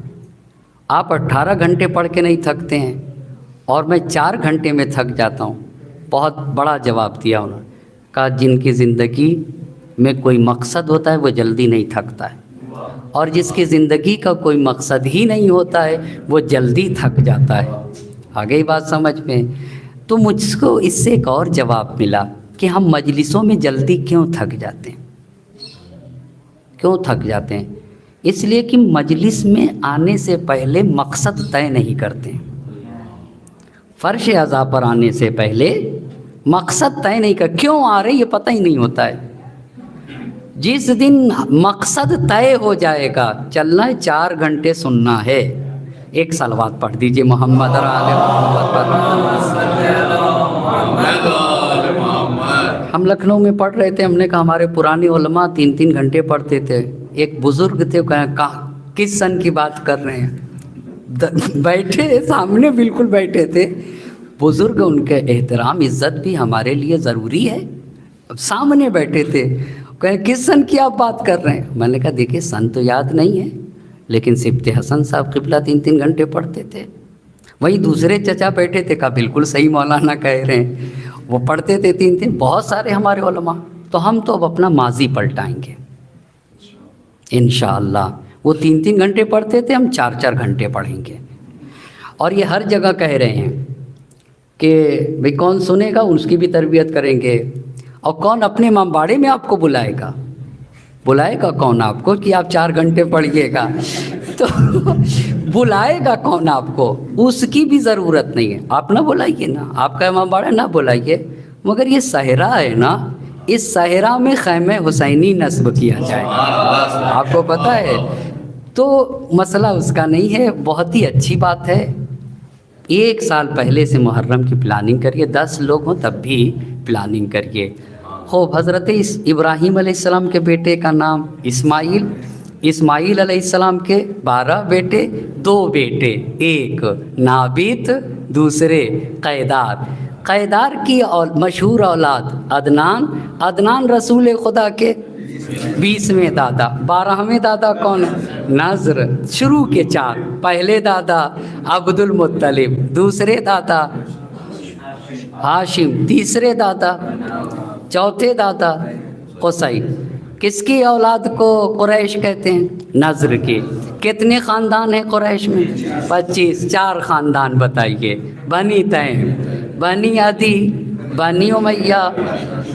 آپ 18 گھنٹے پڑھ کے نہیں تھکتے ہیں اور میں 4 گھنٹے میں تھک جاتا ہوں؟ بہت بڑا جواب دیا انہوں نے، کہا جن کی زندگی میں کوئی مقصد ہوتا ہے وہ جلدی نہیں تھکتا ہے، اور جس کی زندگی کا کوئی مقصد ہی نہیں ہوتا ہے وہ جلدی تھک جاتا ہے۔ آ گئی بات سمجھ میں؟ تو مجھ کو اس سے ایک اور جواب ملا کہ ہم مجلسوں میں جلدی کیوں تھک جاتے ہیں؟ اس لیے کہ مجلس میں آنے سے پہلے مقصد طے نہیں کرتے، فرش اعضاء پر آنے سے پہلے مقصد طے نہیں کر، کیوں آ رہے یہ پتہ ہی نہیں ہوتا ہے۔ جس دن مقصد طے ہو جائے گا، چلنا ہے 4 گھنٹے سننا ہے، ایک صلوات پڑھ دیجئے محمد اور آل محمد پر۔ ہم لکھنؤ میں پڑھ رہے تھے، ہم نے کہا ہمارے پرانے علماء 3 گھنٹے پڑھتے تھے۔ ایک بزرگ تھے، کہا کس سن کی بات کر رہے ہیں؟ بیٹھے سامنے، بالکل بیٹھے تھے بزرگ، ان کے احترام عزت بھی ہمارے لیے ضروری ہے، سامنے بیٹھے تھے، کہیں کس سن کی آپ بات کر رہے ہیں؟ میں نے کہا دیکھیں سن تو یاد نہیں ہے، لیکن سبط حسن صاحب قبلہ 3 گھنٹے پڑھتے تھے۔ وہیں دوسرے چچا بیٹھے تھے، کہا بالکل صحیح مولانا کہہ رہے ہیں، وہ پڑھتے تھے 3 بہت سارے ہمارے علماء۔ تو ہم تو اب اپنا ماضی پلٹائیں گے انشاءاللہ، وہ 3 گھنٹے پڑھتے تھے، ہم 4 گھنٹے پڑھیں گے، اور یہ ہر جگہ کہہ رہے ہیں کہ بھئی کون سنے گا اس کی بھی تربیت کریں گے، اور کون اپنے امامباڑے میں آپ کو بلائے گا کون آپ کو کہ آپ 4 گھنٹے پڑھیے گا؟ تو بلائے گا کون آپ کو؟ اس کی بھی ضرورت نہیں ہے، آپ نہ بلائیے نا، آپ کا امامباڑا نہ بلائیے، مگر یہ صحرا ہے نا، اس صحرا میں خیمہ حسینی نصب کیا جائے، آپ کو پتہ ہے؟ تو مسئلہ اس کا نہیں ہے، بہت ہی اچھی بات ہے۔ 1 سال پہلے سے محرم کی پلاننگ کریے، 10 لوگ ہوں تب بھی پلاننگ کریے۔ خوب حضرت ابراہیم علیہ السلام کے بیٹے کا نام اسماعیل علیہ السلام کے 12 بیٹے، 2 بیٹے، ایک نابیت، دوسرے قیدار کی مشہور اولاد عدنان رسول خدا کے 20ویں دادا، 12ویں دادا کون ہے؟ نذر۔ شروع کے 4، پہلے دادا عبد المطلب، دوسرے دادا ہاشم، تیسرے دادا، چوتھے دادا قصی۔ کس کی اولاد کو قریش کہتے ہیں؟ نذر کی۔ کتنے خاندان ہیں قریش میں؟ 25۔ 4 خاندان بتائیے۔ بنی تیم، بنی عدی، بنی امیہ،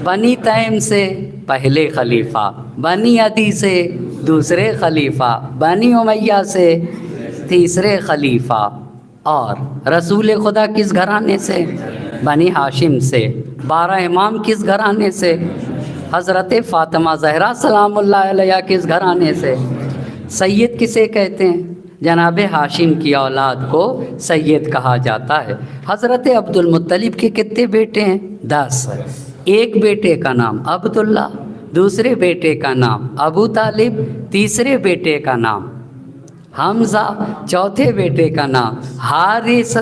بنی تیم سے پہلے خلیفہ، بنی عدی سے دوسرے خلیفہ، بنی امیہ سے تیسرے خلیفہ، اور رسول خدا کس گھرانے سے؟ بنی ہاشم سے۔ 12 امام کس گھرانے سے؟ حضرت فاطمہ زہرا سلام اللہ علیہ کس گھرانے سے؟ سید کسے کہتے ہیں؟ جناب ہاشم کی اولاد کو سید کہا جاتا ہے۔ حضرت عبد المطلب کے کتنے بیٹے ہیں؟ 10۔ ایک بیٹے کا نام عبداللہ، دوسرے بیٹے کا نام ابو طالب، تیسرے بیٹے کا نام حمزہ، چوتھے بیٹے کا نام حارث،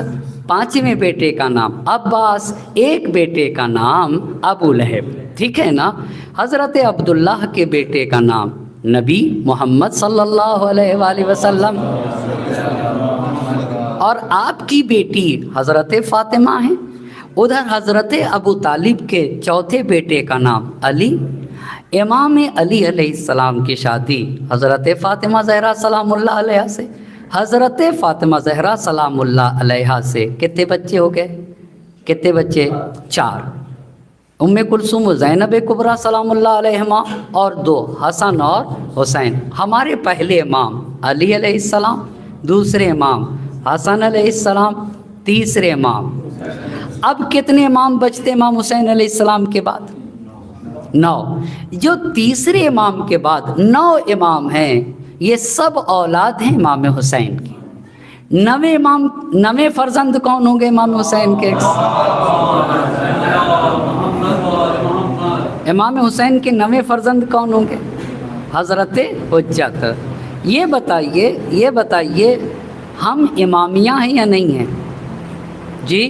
5ویں بیٹے کا نام عباس، ایک بیٹے کا نام ابو لہب، ٹھیک ہے نا؟ حضرت عبداللہ کے بیٹے کا نام نبی محمد صلی اللہ علیہ وآلہ وسلم، اور آپ کی بیٹی حضرت فاطمہ ہیں۔ ادھر حضرت ابو طالب کے چوتھے بیٹے کا نام علی۔ امام علی علیہ السلام کی شادی حضرت فاطمہ زہرا سلام اللہ علیہ سے، حضرت فاطمہ زہرا سلام اللہ علیہا سے کتنے بچے ہو گئے؟ کتنے بچے؟ 4۔ ام کلثوم و زینب کبریٰ سلام اللہ علیہما اور 2 حسن اور حسین۔ ہمارے پہلے امام علی علیہ السلام، دوسرے امام حسن علیہ السلام، تیسرے امام۔ اب کتنے امام بچتے امام حسین علیہ السلام کے بعد؟ 9۔ جو تیسرے امام کے بعد 9 امام ہیں، یہ سب اولاد ہیں امام حسین کی۔ 9 فرزند کون ہوں گے امام حسین کے؟ امام حسین کے 9 فرزند کون ہوں گے؟ حضرت حجت۔ یہ بتائیے ہم امامیہ ہیں یا نہیں ہیں؟ جی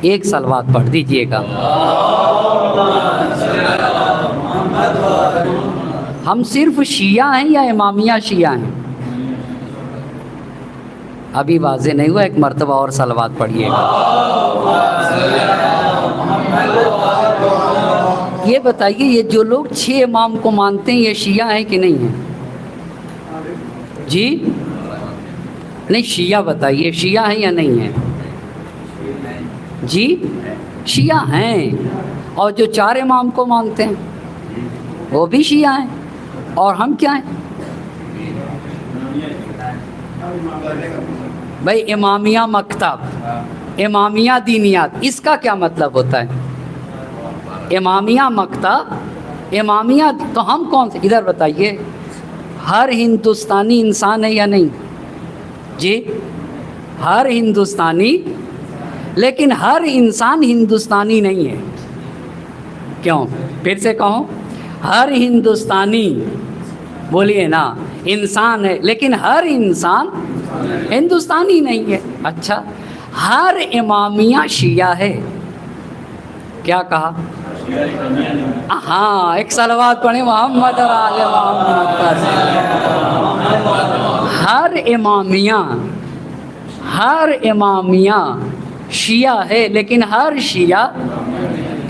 ایک صلوات پڑھ دیجئے گا۔ ہم صرف شیعہ ہیں یا امامیہ شیعہ ہیں؟ ابھی واضح نہیں ہوا، ایک مرتبہ اور صلوات پڑھیے گا۔ یہ بتائیے یہ جو لوگ 6 امام کو مانتے ہیں یہ شیعہ ہیں کہ نہیں ہیں؟ جی نہیں، شیعہ بتائیے شیعہ ہیں یا نہیں ہیں؟ جی شیعہ ہیں۔ اور جو 4 امام کو مانتے ہیں وہ بھی شیعہ ہیں، اور ہم کیا ہیں بھائی؟ امامیہ مکتب، امامیہ دینیات، اس کا کیا مطلب ہوتا ہے؟ امامیہ مکتب، امامیہ، تو ہم کون سے؟ ادھر بتائیے، ہر ہندوستانی انسان ہے یا نہیں؟ جی ہر ہندوستانی، لیکن ہر انسان ہندوستانی نہیں ہے۔ کیوں؟ پھر سے کہوں، ہر ہندوستانی بولیے نا انسان ہے، لیکن ہر انسان ہندوستانی نہیں ہے۔ اچھا، ہر امامیہ شیعہ ہے؟ کیا کہا؟ ہاں، ایک صلوات پڑھیں محمد اور آل محمد پر۔ ہر امامیہ شیعہ ہے، لیکن ہر شیعہ،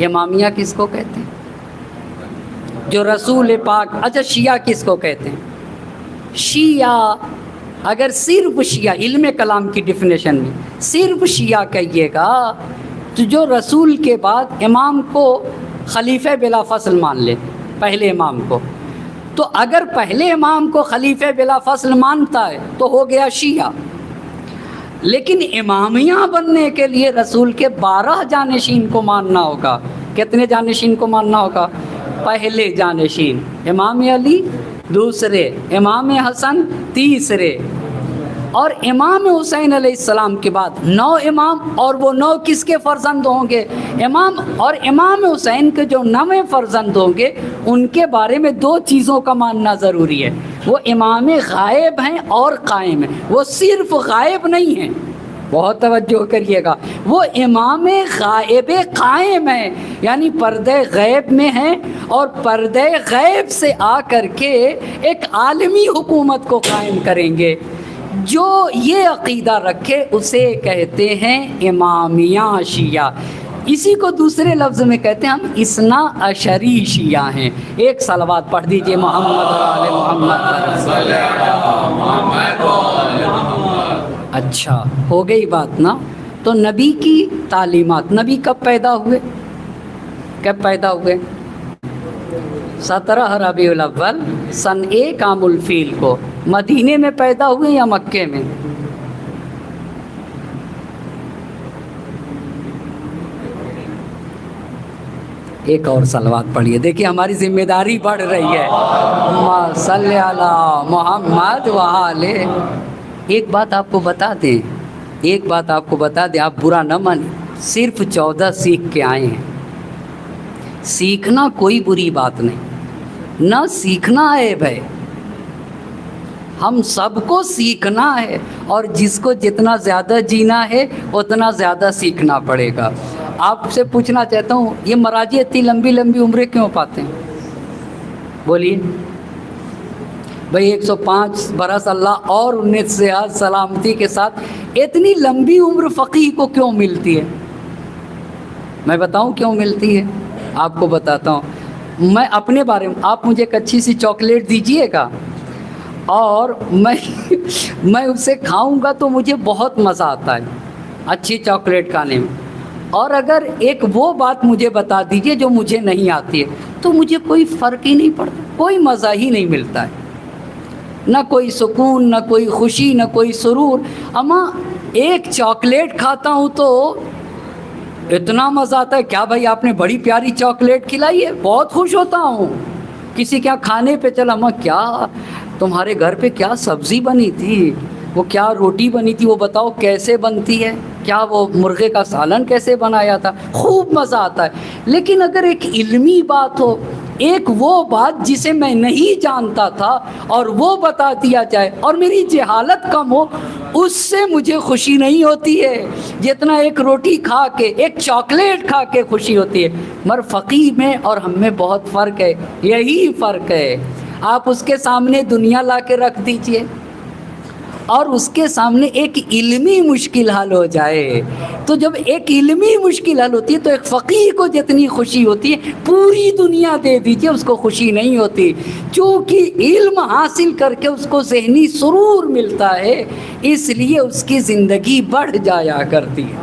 امامیہ کس کو کہتے ہیں؟ جو رسول پاک، اچھا شیعہ کس کو کہتے ہیں؟ شیعہ اگر صرف شیعہ، علم کلام کی ڈیفینیشن میں صرف شیعہ کہیے گا تو جو رسول کے بعد امام کو خلیفہ بلا فصل مان لے، پہلے امام کو، تو اگر پہلے امام کو خلیفہ بلا فصل مانتا ہے تو ہو گیا شیعہ۔ لیکن امامیہ بننے کے لیے رسول کے 12 جانشین کو ماننا ہوگا۔ کتنے جانشین کو ماننا ہوگا؟ پہلے جانشین امام علی، دوسرے امام حسن، تیسرے، اور امام حسین علیہ السلام کے بعد 9 امام، اور وہ 9 کس کے فرزند ہوں گے؟ امام حسین کے جو 9 فرزند ہوں گے ان کے بارے میں 2 چیزوں کا ماننا ضروری ہے۔ وہ امام غائب ہیں اور قائم ہیں، وہ صرف غائب نہیں ہیں، بہت توجہ کریے گا، وہ امام غائب قائم ہیں، یعنی پردے غیب میں ہیں، اور پردے غیب سے آ کر کے ایک عالمی حکومت کو قائم کریں گے۔ جو یہ عقیدہ رکھے اسے کہتے ہیں امامیہ شیعہ۔ اسی کو دوسرے لفظ میں کہتے ہیں ہم اثنا عشری شیعہ ہیں۔ ایک صلوات پڑھ دیجئے محمد اور آل محمد۔ اچھا ہو گئی بات نا؟ تو نبی کی تعلیمات، نبی کب پیدا ہوئے؟ کب پیدا ہوئے؟ 17 ربیع الاول سن 1 عام الفیل کو مدینے میں پیدا ہوئے یا مکے میں؟ ایک اور صلوات پڑھیے، دیکھیے ہماری ذمہ داری بڑھ رہی ہے۔ اللہم صلی علی محمد و آلہ۔ ایک بات آپ کو بتا دیں، آپ برا نہ مانیں، صرف 14 سیکھ کے آئے ہیں۔ سیکھنا کوئی بری بات نہیں، نہ سیکھنا عیب ہے، ہم سب کو سیکھنا ہے، اور جس کو جتنا زیادہ جینا ہے اتنا زیادہ سیکھنا پڑے گا۔ آپ سے پوچھنا چاہتا ہوں، یہ مراجع اتنی لمبی لمبی عمریں کیوں پاتے ہیں؟ بولیے بھائی، 105 برس اللہ اور 19 صحت سلامتی کے ساتھ اتنی لمبی عمر فقیہ کو کیوں ملتی ہے؟ میں بتاؤں کیوں ملتی ہے؟ آپ کو بتاتا ہوں میں اپنے بارے میں۔ آپ مجھے ایک اچھی سی چاکلیٹ دیجئے گا اور میں اسے کھاؤں گا تو مجھے بہت مزہ آتا ہے اچھی چاکلیٹ کھانے میں، اور اگر ایک وہ بات مجھے بتا دیجئے جو مجھے نہیں آتی ہے تو مجھے کوئی فرق ہی نہیں پڑتا، کوئی مزہ ہی نہیں ملتا ہے، نہ کوئی سکون، نہ کوئی خوشی، نہ کوئی سرور۔ اما ایک چاکلیٹ کھاتا ہوں تو اتنا مزہ آتا ہے، کیا بھائی آپ نے بڑی پیاری چاکلیٹ کھلائی ہے، بہت خوش ہوتا ہوں۔ کسی کے یہاں کھانے پہ چلا، اما کیا تمہارے گھر پہ کیا سبزی بنی تھی، وہ کیا روٹی بنی تھی، وہ بتاؤ کیسے بنتی ہے، کیا وہ مرغے کا سالن کیسے بنایا تھا، خوب مزہ آتا ہے۔ لیکن اگر ایک علمی بات ہو، ایک وہ بات جسے میں نہیں جانتا تھا اور وہ بتا دیا جائے اور میری جہالت کم ہو، اس سے مجھے خوشی نہیں ہوتی ہے جتنا ایک روٹی کھا کے، ایک چاکلیٹ کھا کے خوشی ہوتی ہے۔ مگر فقیہ میں اور ہم میں بہت فرق ہے، یہی فرق ہے۔ آپ اس کے سامنے دنیا لا کے رکھ دیجئے اور اس کے سامنے ایک علمی مشکل حل ہو جائے، تو جب ایک علمی مشکل حل ہوتی ہے تو ایک فقیہ کو جتنی خوشی ہوتی ہے پوری دنیا دے دیجئے اس کو خوشی نہیں ہوتی، چونکہ علم حاصل کر کے اس کو ذہنی سرور ملتا ہے، اس لیے اس کی زندگی بڑھ جایا کرتی ہے۔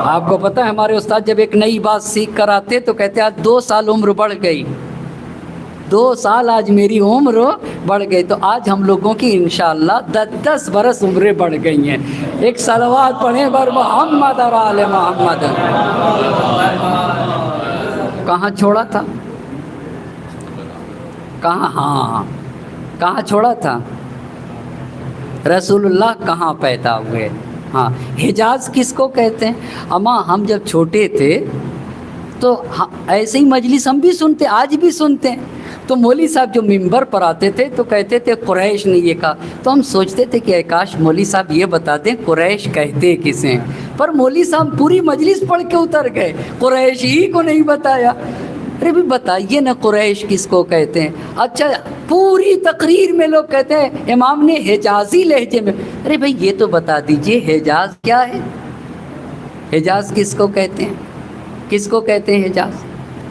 آپ کو پتہ ہے ہمارے استاد جب ایک نئی بات سیکھ کر آتے تو کہتے ہیں آج 2 سال عمر بڑھ گئی، 2 سال آج میری عمر بڑھ گئی، تو آج ہم لوگوں کی انشاءاللہ 10 برس عمریں بڑھ گئی ہیں۔ ایک صلوات پڑھیں بر محمد اور آل محمد۔ کہاں چھوڑا تھا؟ کہاں چھوڑا تھا؟ رسول اللہ کہاں پیدا ہوئے؟ ہاں، حجاز کس کو کہتے ہیں؟ اما ہم جب چھوٹے تھے تو ایسے ہی مجلس ہم بھی سنتے، آج بھی سنتے ہیں، تو مولوی صاحب جو منبر پر آتے تھے تو کہتے تھے قریش نے یہ کہا، تو ہم سوچتے تھے کہ کاش مولوی صاحب یہ بتا دیں قریش کہتے کسے، پر مولوی صاحب پوری مجلس پڑھ کے اتر گئے، قریش ہی کو نہیں بتایا۔ ارے بھی بتائیے نا قریش کس کو کہتے ہیں؟ اچھا پوری تقریر میں لوگ کہتے ہیں امام نے حجازی لہجے میں، ارے بھائی یہ تو بتا دیجئے حجاز کیا ہے، حجاز کس کو کہتے ہیں؟ کس کو کہتے ہیں حجاز؟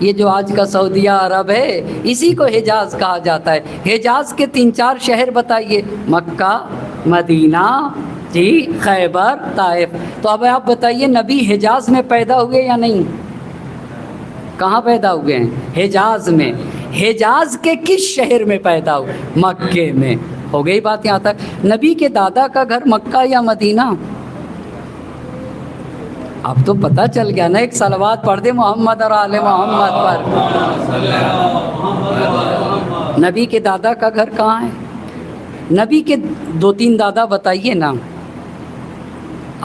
یہ جو آج کا سعودیہ عرب ہے اسی کو حجاز کہا جاتا ہے۔ حجاز کے 3-4 شہر بتائیے، مکہ، مدینہ، جی خیبر، طائف۔ تو اب آپ بتائیے نبی حجاز میں پیدا ہوئے یا نہیں؟ کہاں پیدا ہوئے ہیں؟ حجاز میں۔ حجاز کے کس شہر میں پیدا ہوئے؟ مکے میں۔ ہو گئی بات یہاں تک۔ نبی کے دادا کا گھر مکہ یا مدینہ؟ اب تو پتہ چل گیا نا، ایک صلوات پڑھ دے محمد اور آل محمد پر۔ نبی کے دادا کا گھر کہاں ہے؟ نبی کے 2-3 دادا بتائیے نا۔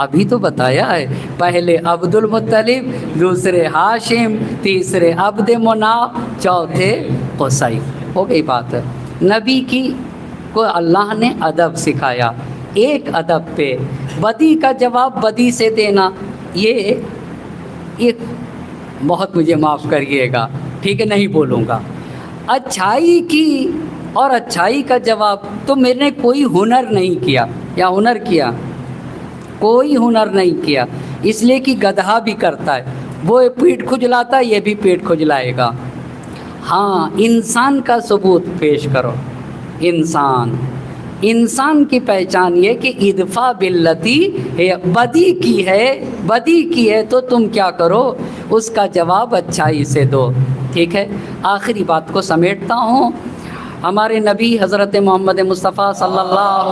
ابھی تو بتایا ہے، پہلے عبد المطلب، دوسرے ہاشم، تیسرے عبد مناف، چوتھے قصی۔ ہو گئی بات ہے۔ نبی کی کو اللہ نے ادب سکھایا، ایک ادب پہ بدی کا جواب بدی سے دینا، یہ بہت مجھے معاف کریے گا، ٹھیک ہے نہیں بولوں گا۔ اچھائی کی اور اچھائی کا جواب، تو میں نے کوئی ہنر نہیں کیا، یا ہنر کیا؟ کوئی ہنر نہیں کیا، اس لیے کہ گدھا بھی کرتا ہے، وہ پیٹ کھجلاتا ہے یہ بھی پیٹ کھجلائے گا۔ ہاں انسان کا ثبوت پیش کرو۔ انسان کی پہچان یہ کہ ادفع باللتی ہے، بدی کی ہے تو تم کیا کرو، اس کا جواب اچھائی سے دو، ٹھیک ہے۔ آخری بات کو سمیٹتا ہوں، ہمارے نبی حضرت محمد مصطفیٰ صلی اللہ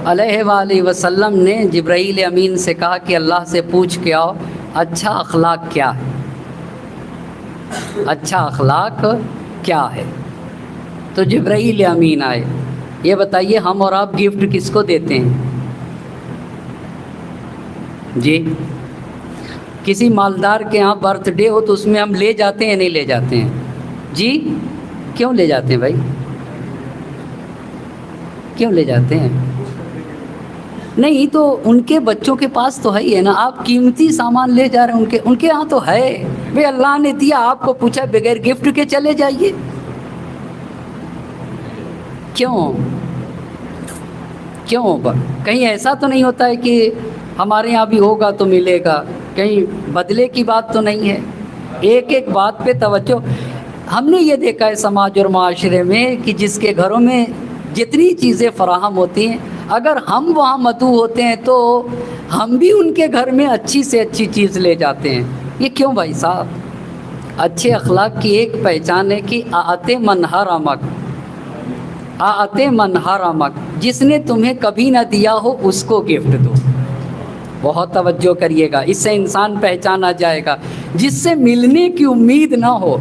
علیہ وآلہ وسلم نے جبرائیل امین سے کہا کہ اللہ سے پوچھ کے آؤ اچھا اخلاق کیا ہے، اچھا اخلاق کیا ہے؟ تو جبرائیل امین آئے، یہ بتائیے ہم اور آپ گفٹ کس کو دیتے ہیں؟ جی کسی مالدار کے ہاں برتھ ڈے ہو تو اس میں ہم لے جاتے ہیں نہیں لے جاتے ہیں؟ جی کیوں لے جاتے ہیں بھائی؟ کیوں لے جاتے ہیں؟ نہیں تو ان کے بچوں کے پاس تو ہے ہی ہے نا، آپ قیمتی سامان لے جا رہے ہیں، ان کے ہاں تو ہے بھئی، اللہ نے دیا، آپ کو پوچھا بغیر گفٹ کے چلے جائیے، کیوں کہیں ایسا تو نہیں ہوتا ہے کہ ہمارے یہاں بھی ہوگا تو ملے گا، کہیں بدلے کی بات تو نہیں ہے؟ ایک ایک بات پہ توجہ۔ ہم نے یہ دیکھا ہے سماج اور معاشرے میں کہ جس کے گھروں میں جتنی چیزیں فراہم ہوتی ہیں، اگر ہم وہاں مدعو ہوتے ہیں تو ہم بھی ان کے گھر میں اچھی سے اچھی چیز لے جاتے ہیں۔ یہ کیوں بھائی صاحب؟ اچھے اخلاق کی ایک پہچان ہے کہ آتے من حرمک، آتے من حرمک، جس نے تمہیں کبھی نہ دیا ہو اس کو گفٹ دو۔ بہت توجہ کریے گا، اس سے انسان پہچانا جائے گا۔ جس سے ملنے کی امید نہ ہو،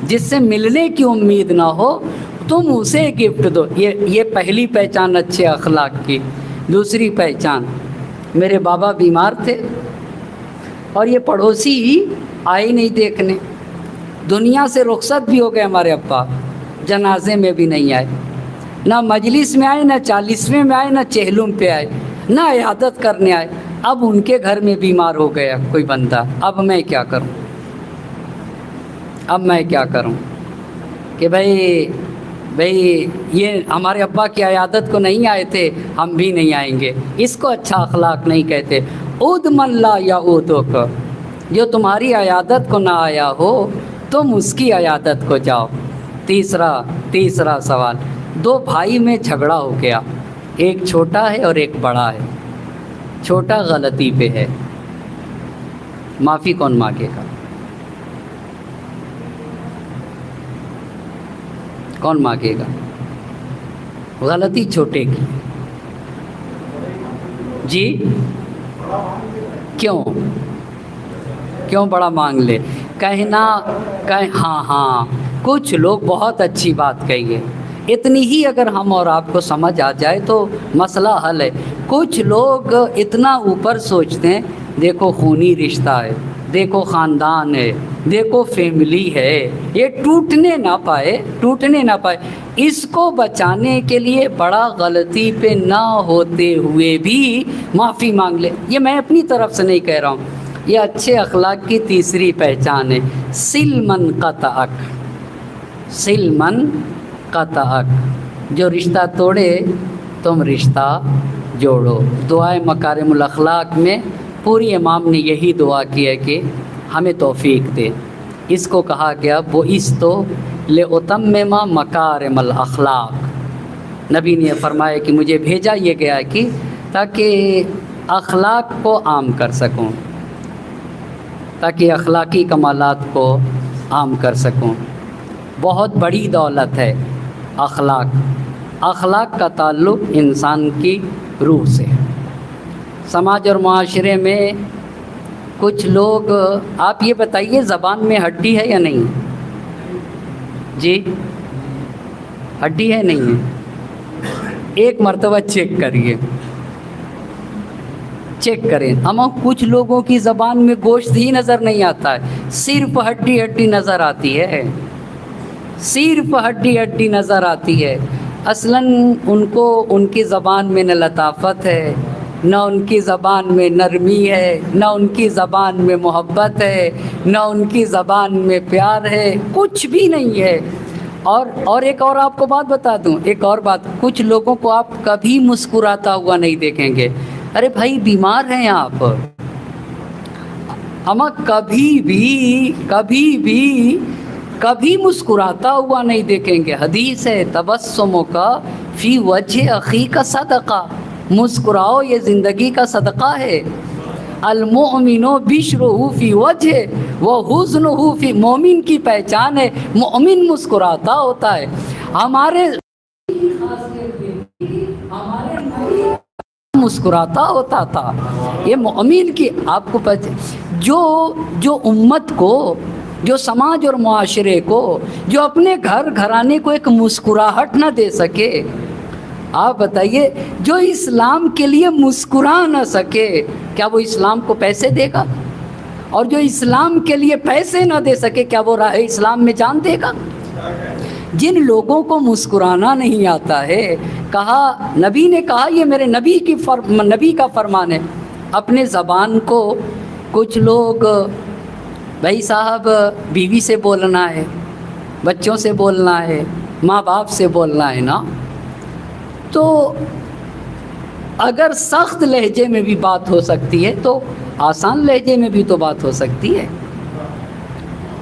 جس سے ملنے کی امید نہ ہو تم اسے گفٹ دو۔ یہ پہلی پہچان اچھے اخلاق کی۔ دوسری پہچان، میرے بابا بیمار تھے اور یہ پڑوسی ہی آئے نہیں دیکھنے، دنیا سے رخصت بھی ہو گئے ہمارے ابا، جنازے میں بھی نہیں آئے، نہ مجلس میں آئے، نہ 40ویں میں آئے، نہ چہلم پہ آئے، نہ عیادت کرنے آئے۔ اب ان کے گھر میں بیمار ہو گیا کوئی بندہ، اب میں کیا کروں؟ اب میں کیا کروں کہ بھائی یہ ہمارے ابا کی عیادت کو نہیں آئے تھے، ہم بھی نہیں آئیں گے۔ اس کو اچھا اخلاق نہیں کہتے۔ عود من لا یعودک، جو تمہاری عیادت کو نہ آیا ہو تم اس کی عیادت کو جاؤ۔ تیسرا سوال، دو بھائی میں جھگڑا ہو گیا، ایک چھوٹا ہے اور ایک بڑا ہے۔ چھوٹا غلطی پہ ہے، معافی کون مانگے گا؟ کون مانگے گا؟ غلطی چھوٹے کی، جی کیوں بڑا مانگ لے؟ ہاں کچھ لوگ بہت اچھی بات کہی ہے، اتنی ہی اگر ہم اور آپ کو سمجھ آ جائے تو مسئلہ حل ہے۔ کچھ لوگ اتنا اوپر سوچتے ہیں، دیکھو خونی رشتہ ہے، دیکھو خاندان ہے، دیکھو فیملی ہے، یہ ٹوٹنے نہ پائے۔ اس کو بچانے کے لیے بڑا غلطی پہ نہ ہوتے ہوئے بھی معافی مانگ لے۔ یہ میں اپنی طرف سے نہیں کہہ رہا ہوں، یہ اچھے اخلاق کی تیسری پہچان ہے۔ سلمن قطعک، جو رشتہ توڑے تم رشتہ جوڑو۔ دعائے مکارم الاخلاق میں پوری امام نے یہی دعا کی ہے کہ ہمیں توفیق دے۔ اس کو کہا گیا بعثت لأتمم مکارم الاخلاق۔ نبی نے فرمایا کہ مجھے بھیجا یہ گیا کہ تاکہ اخلاق کو عام کر سکوں، تاکہ اخلاقی کمالات کو عام کر سکوں۔ بہت بڑی دولت ہے اخلاق کا تعلق انسان کی روح سے۔ سماج اور معاشرے میں کچھ لوگ، آپ یہ بتائیے زبان میں ہڈی ہے یا نہیں؟ جی ہڈی ہے نہیں ہے؟ ایک مرتبہ چیک کریں۔ اما کچھ لوگوں کی زبان میں گوشت ہی نظر نہیں آتا ہے، صرف ہڈی نظر آتی ہے، صرف ہڈی نظر آتی ہے۔ اصلاً ان کی زبان میں نہ لطافت ہے، نہ ان کی زبان میں نرمی ہے، نہ ان کی زبان میں محبت ہے، نہ ان کی زبان میں پیار ہے، کچھ بھی نہیں ہے۔ اور ایک اور آپ کو بات بتا دوں، ایک اور بات، کچھ لوگوں کو آپ کبھی مسکراتا ہوا نہیں دیکھیں گے۔ ارے بھائی بیمار ہیں آپ، اما کبھی مسکراتا ہوا نہیں دیکھیں گے۔ حدیث ہے تبسم کا فی وجہ اخی کا صدقہ، مسکراؤ یہ زندگی کا صدقہ ہے۔ المؤمن بشرہ فی وجہ وحزنہ فی، مومن کی پہچان ہے مومن مسکراتا ہوتا ہے۔ ہمارے مسکراتا ہوتا تھا، یہ مومن کی آپ کو جو امت کو، جو سماج اور معاشرے کو، جو اپنے گھرانے کو ایک مسکراہٹ نہ دے سکے، آپ بتائیے جو اسلام کے لیے مسکرا نہ سکے، کیا وہ اسلام کو پیسے دے گا؟ اور جو اسلام کے لیے پیسے نہ دے سکے، کیا وہ راہ اسلام میں جان دے گا؟ جن لوگوں کو مسکرانا نہیں آتا ہے، کہا نبی نے کہا، یہ میرے نبی کا فرمان ہے، اپنے زبان کو، کچھ لوگ بھائی صاحب بیوی سے بولنا ہے، بچوں سے بولنا ہے، ماں باپ سے بولنا ہے نا، تو اگر سخت لہجے میں بھی بات ہو سکتی ہے تو آسان لہجے میں بھی تو بات ہو سکتی ہے۔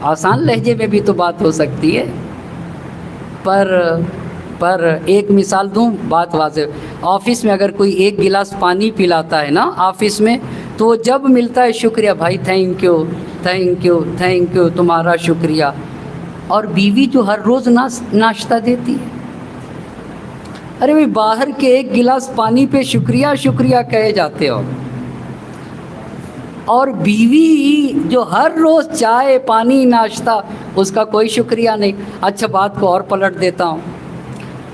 آسان لہجے میں بھی تو بات ہو سکتی ہے، پر ایک مثال دوں، بات واضح۔ آفس میں اگر کوئی ایک گلاس پانی پلاتا ہے نا آفس میں، تو جب ملتا ہے شکریہ بھائی، thank you thank you thank you, تمہارا شکریہ۔ اور بیوی جو ہر روز ناشتہ دیتی ہے، ارے بھائی باہر کے ایک گلاس پانی پہ شکریہ شکریہ کہے جاتے ہو، اور بیوی جو ہر روز چائے پانی ناشتہ، اس کا کوئی شکریہ نہیں۔ اچھا بات کو اور پلٹ دیتا ہوں،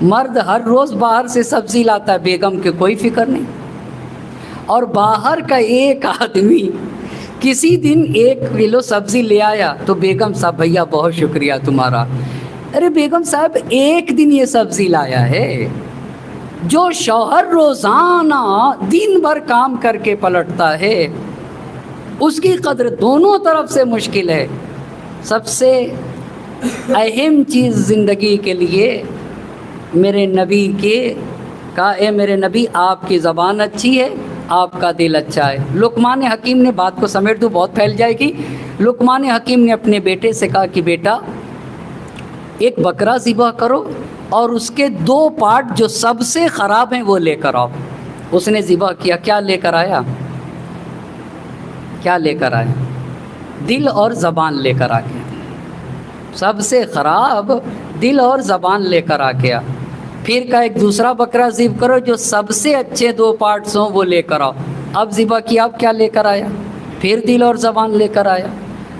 مرد ہر روز باہر سے سبزی لاتا ہے، بیگم کے کوئی فکر نہیں، اور باہر کا ایک آدمی کسی دن 1 کلو سبزی لے آیا تو بیگم صاحب بھیا بہت شکریہ تمہارا۔ ارے بیگم صاحب ایک دن یہ سبزی لایا ہے، جو شوہر روزانہ دن بھر کام کر کے پلٹتا ہے اس کی قدر دونوں طرف سے مشکل ہے۔ سب سے اہم چیز زندگی کے لیے میرے نبی کے کہا، اے میرے نبی آپ کی زبان اچھی ہے، آپ کا دل اچھا ہے۔ لقمان حکیم نے، بات کو سمیٹ دوں بہت پھیل جائے گی، لقمان حکیم نے اپنے بیٹے سے کہا کہ بیٹا ایک بکرا ذبح کرو اور اس کے 2 پارٹ جو سب سے خراب ہیں وہ لے کر آؤ۔ اس نے ذبح کیا، کیا لے کر آیا؟ کیا لے کر آیا؟ دل اور زبان لے کر آ گیا۔ سب سے خراب دل اور زبان لے کر آ گیا۔ پھر کا ایک دوسرا بکرا ذبح کرو جو سب سے اچھے 2 پارٹس ہوں وہ لے کر آؤ۔ اب ذبح کیا، اب کیا لے کر آیا؟ پھر دل اور زبان لے کر آیا۔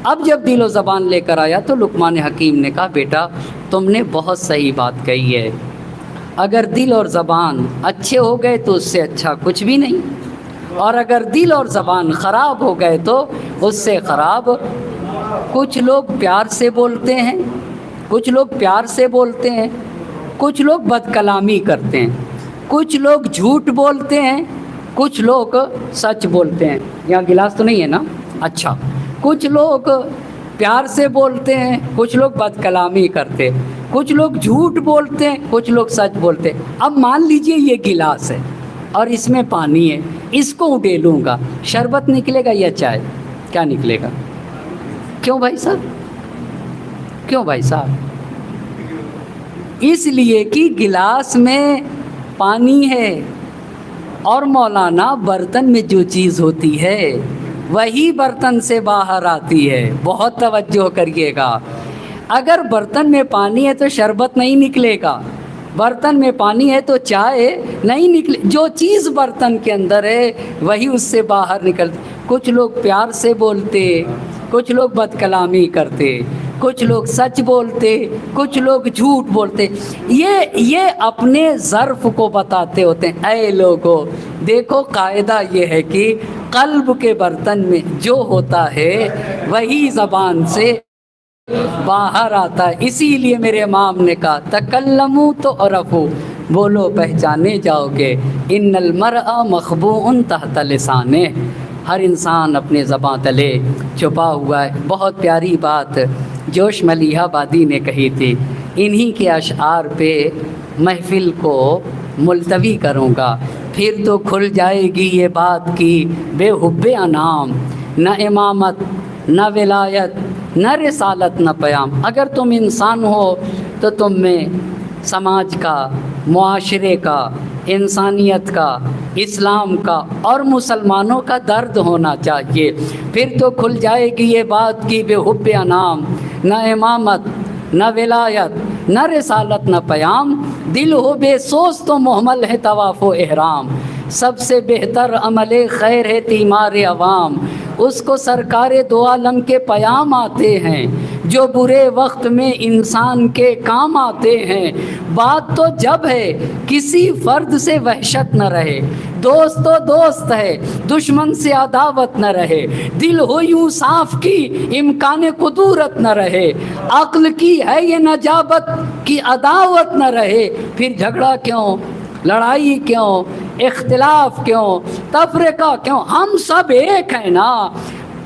اب جب دل و زبان لے کر آیا تو لقمان حکیم نے کہا بیٹا تم نے بہت صحیح بات کہی ہے، اگر دل اور زبان اچھے ہو گئے تو اس سے اچھا کچھ بھی نہیں، اور اگر دل اور زبان خراب ہو گئے تو اس سے خراب۔ کچھ لوگ پیار سے بولتے ہیں، کچھ لوگ پیار سے بولتے ہیں، کچھ لوگ بد کلامی کرتے ہیں، کچھ لوگ جھوٹ بولتے ہیں، کچھ لوگ سچ بولتے ہیں۔ یہاں گلاس تو نہیں ہے نا؟ اچھا، کچھ لوگ پیار سے بولتے ہیں، کچھ لوگ بد کلامی کرتے، کچھ لوگ جھوٹ بولتے ہیں، کچھ لوگ سچ بولتے۔ اب مان لیجئے یہ گلاس ہے اور اس میں پانی ہے، اس کو اڈیلوں گا، شربت نکلے گا یا چائے؟ کیا نکلے گا؟ کیوں بھائی صاحب؟ کیوں بھائی صاحب؟ اس لیے کہ گلاس میں پانی ہے، اور مولانا برتن میں جو چیز ہوتی ہے وہی برتن سے باہر آتی ہے۔ بہت توجہ کریے گا، اگر برتن میں پانی ہے تو شربت نہیں نکلے گا، برتن میں پانی ہے تو چائے نہیں نکلے، جو چیز برتن کے اندر ہے وہی اس سے باہر نکلتی۔ کچھ لوگ پیار سے بولتے، کچھ لوگ بد کلامی کرتے، کچھ لوگ سچ بولتے، کچھ لوگ جھوٹ بولتے۔ یہ اپنے ظرف کو بتاتے ہوتے ہیں۔ اے لوگو دیکھو، قاعدہ یہ ہے کہ قلب کے برتن میں جو ہوتا ہے وہی زبان سے باہر آتا ہے۔ اسی لیے میرے امام نے کہا تکلموا تو عرفو، بولو پہچانے جاؤ گے، ان المرء مخبوء تحت لسانہ، ہر انسان اپنے زباں تلے چھپا ہوا ہے۔ بہت پیاری بات جوش ملیح آبادی نے کہی تھی، انہی کے اشعار پہ محفل کو ملتوی کروں گا، پھر تو کھل جائے گی یہ بات کی بے حب انعام، نہ امامت نہ ولایت نہ رسالت نہ پیام۔ اگر تم انسان ہو تو تم میں سماج کا، معاشرے کا، انسانیت کا، اسلام کا اور مسلمانوں کا درد ہونا چاہیے، پھر تو کھل جائے گی یہ بات کی بے حب انعام، نہ امامت نہ ولایت نہ رسالت نہ پیام، دل ہو بے سوز تو محمل ہے طواف و احرام، سب سے بہتر عمل خیر ہے تیمار عوام، اس کو سرکار دو عالم کے پیام آتے ہیں جو برے وقت میں انسان کے کام آتے ہیں۔ بات تو جب ہے کسی فرد سے وحشت نہ رہے، دوست تو دوست ہے دشمن سے عداوت نہ رہے، دل ہو یوں صاف کی امکان قدورت نہ رہے، عقل کی ہے یہ نجابت کی عداوت نہ رہے، پھر جھگڑا کیوں، لڑائی کیوں، اختلاف کیوں، تفرقہ کیوں، ہم سب ایک ہیں نا۔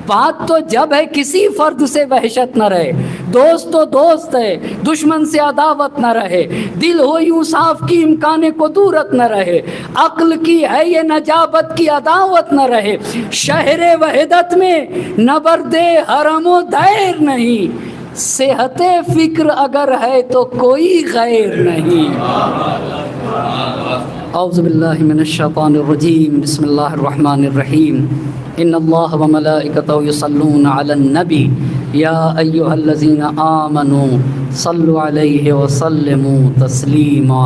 بات تو جب ہے کسی فرد سے وحشت نہ رہے، دوست تو دوست ہے دشمن سے عداوت نہ رہے، دل ہو یوں صاف کی امکان قدورت نہ رہے، عقل کی ہے یہ نجابت کی عداوت نہ رہے، شہر وحدت میں نبرد حرم و دیر نہیں، صحت فکر اگر ہے تو کوئی غیر نہیں۔ اعوذ باللہ من الشیطان الرجیم، بسم اللہ الرحمن الرحیم۔ ان اللہ وملائکتہ یصلون علی النبی یا ایہا الذین آمنوا صلوا علیہ وسلموا تسلیما۔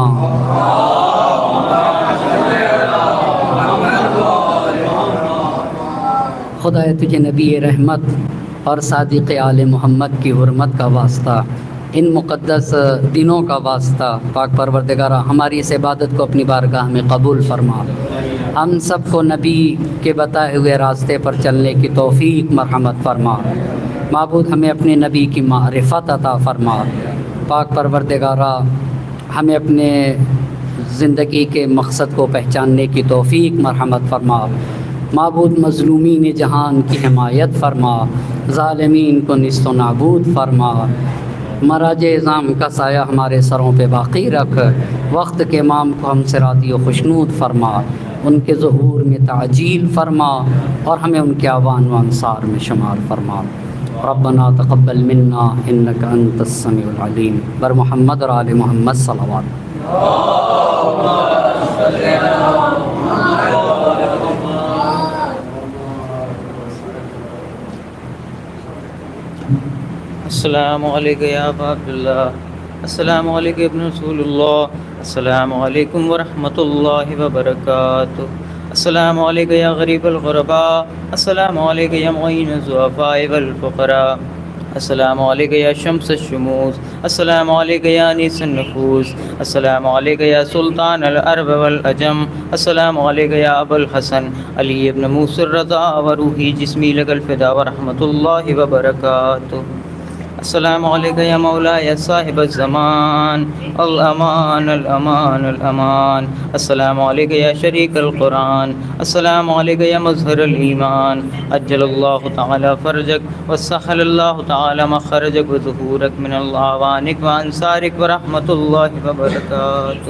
خدایا تجھے نبی رحمت اور صادق آل محمد کی حرمت کا واسطہ، ان مقدس دنوں کا واسطہ، پاک پروردگارہ ہماری اس عبادت کو اپنی بارگاہ میں قبول فرما۔ ہم سب کو نبی کے بتائے ہوئے راستے پر چلنے کی توفیق مرحمت فرما۔ معبود ہمیں اپنے نبی کی معرفت عطا فرما۔ پاک پروردگارہ ہمیں اپنے زندگی کے مقصد کو پہچاننے کی توفیق مرحمت فرما۔ معبود مظلومین جہان کی حمایت فرما، ظالمین کو نیست و نابود فرما۔ مراج اعظام کا سایہ ہمارے سروں پہ باقی رکھ، وقت کے امام کو ہم سے راضی و خوشنود فرما، ان کے ظہور میں تعجیل فرما اور ہمیں ان کے اعوان و انصار میں شمار فرما۔ ربنا تقبل منا انک انت السمیع العلیم۔ بر محمد اور آل محمد صلوات۔ السلام علیکم یا ابا عبداللہ، السلام علیکم ابن رسول اللہ، السلام علیکم ورحمۃ اللہ وبرکاتہ، السلام علیکم یا غریب الغرباء، السلام علیکم یا معین الضعفاء والفقراء، السلام علیکم یا شمس الشموس، السلام علیکم یا انیس النفوس، السلام علیکم یا سلطان العرب والعجم، السلام علیکم یا ابو الحسن علی ابن موسی الرضا وروحی جسمی لک الفدا ورحمۃ اللہ وبرکاتہ، السلام علیکم یا مولا یا صاحب الزمان، الامان الامان الامان، السلام علیکم یا شریک القرآن، السلام علیکم یا مظہر الایمان، عجل اللہ تعالی فرجک وسہل اللہ تعالی مخرجک وظہورک من الاعوانک وانصارک ورحمۃ اللہ وبرکاتہ۔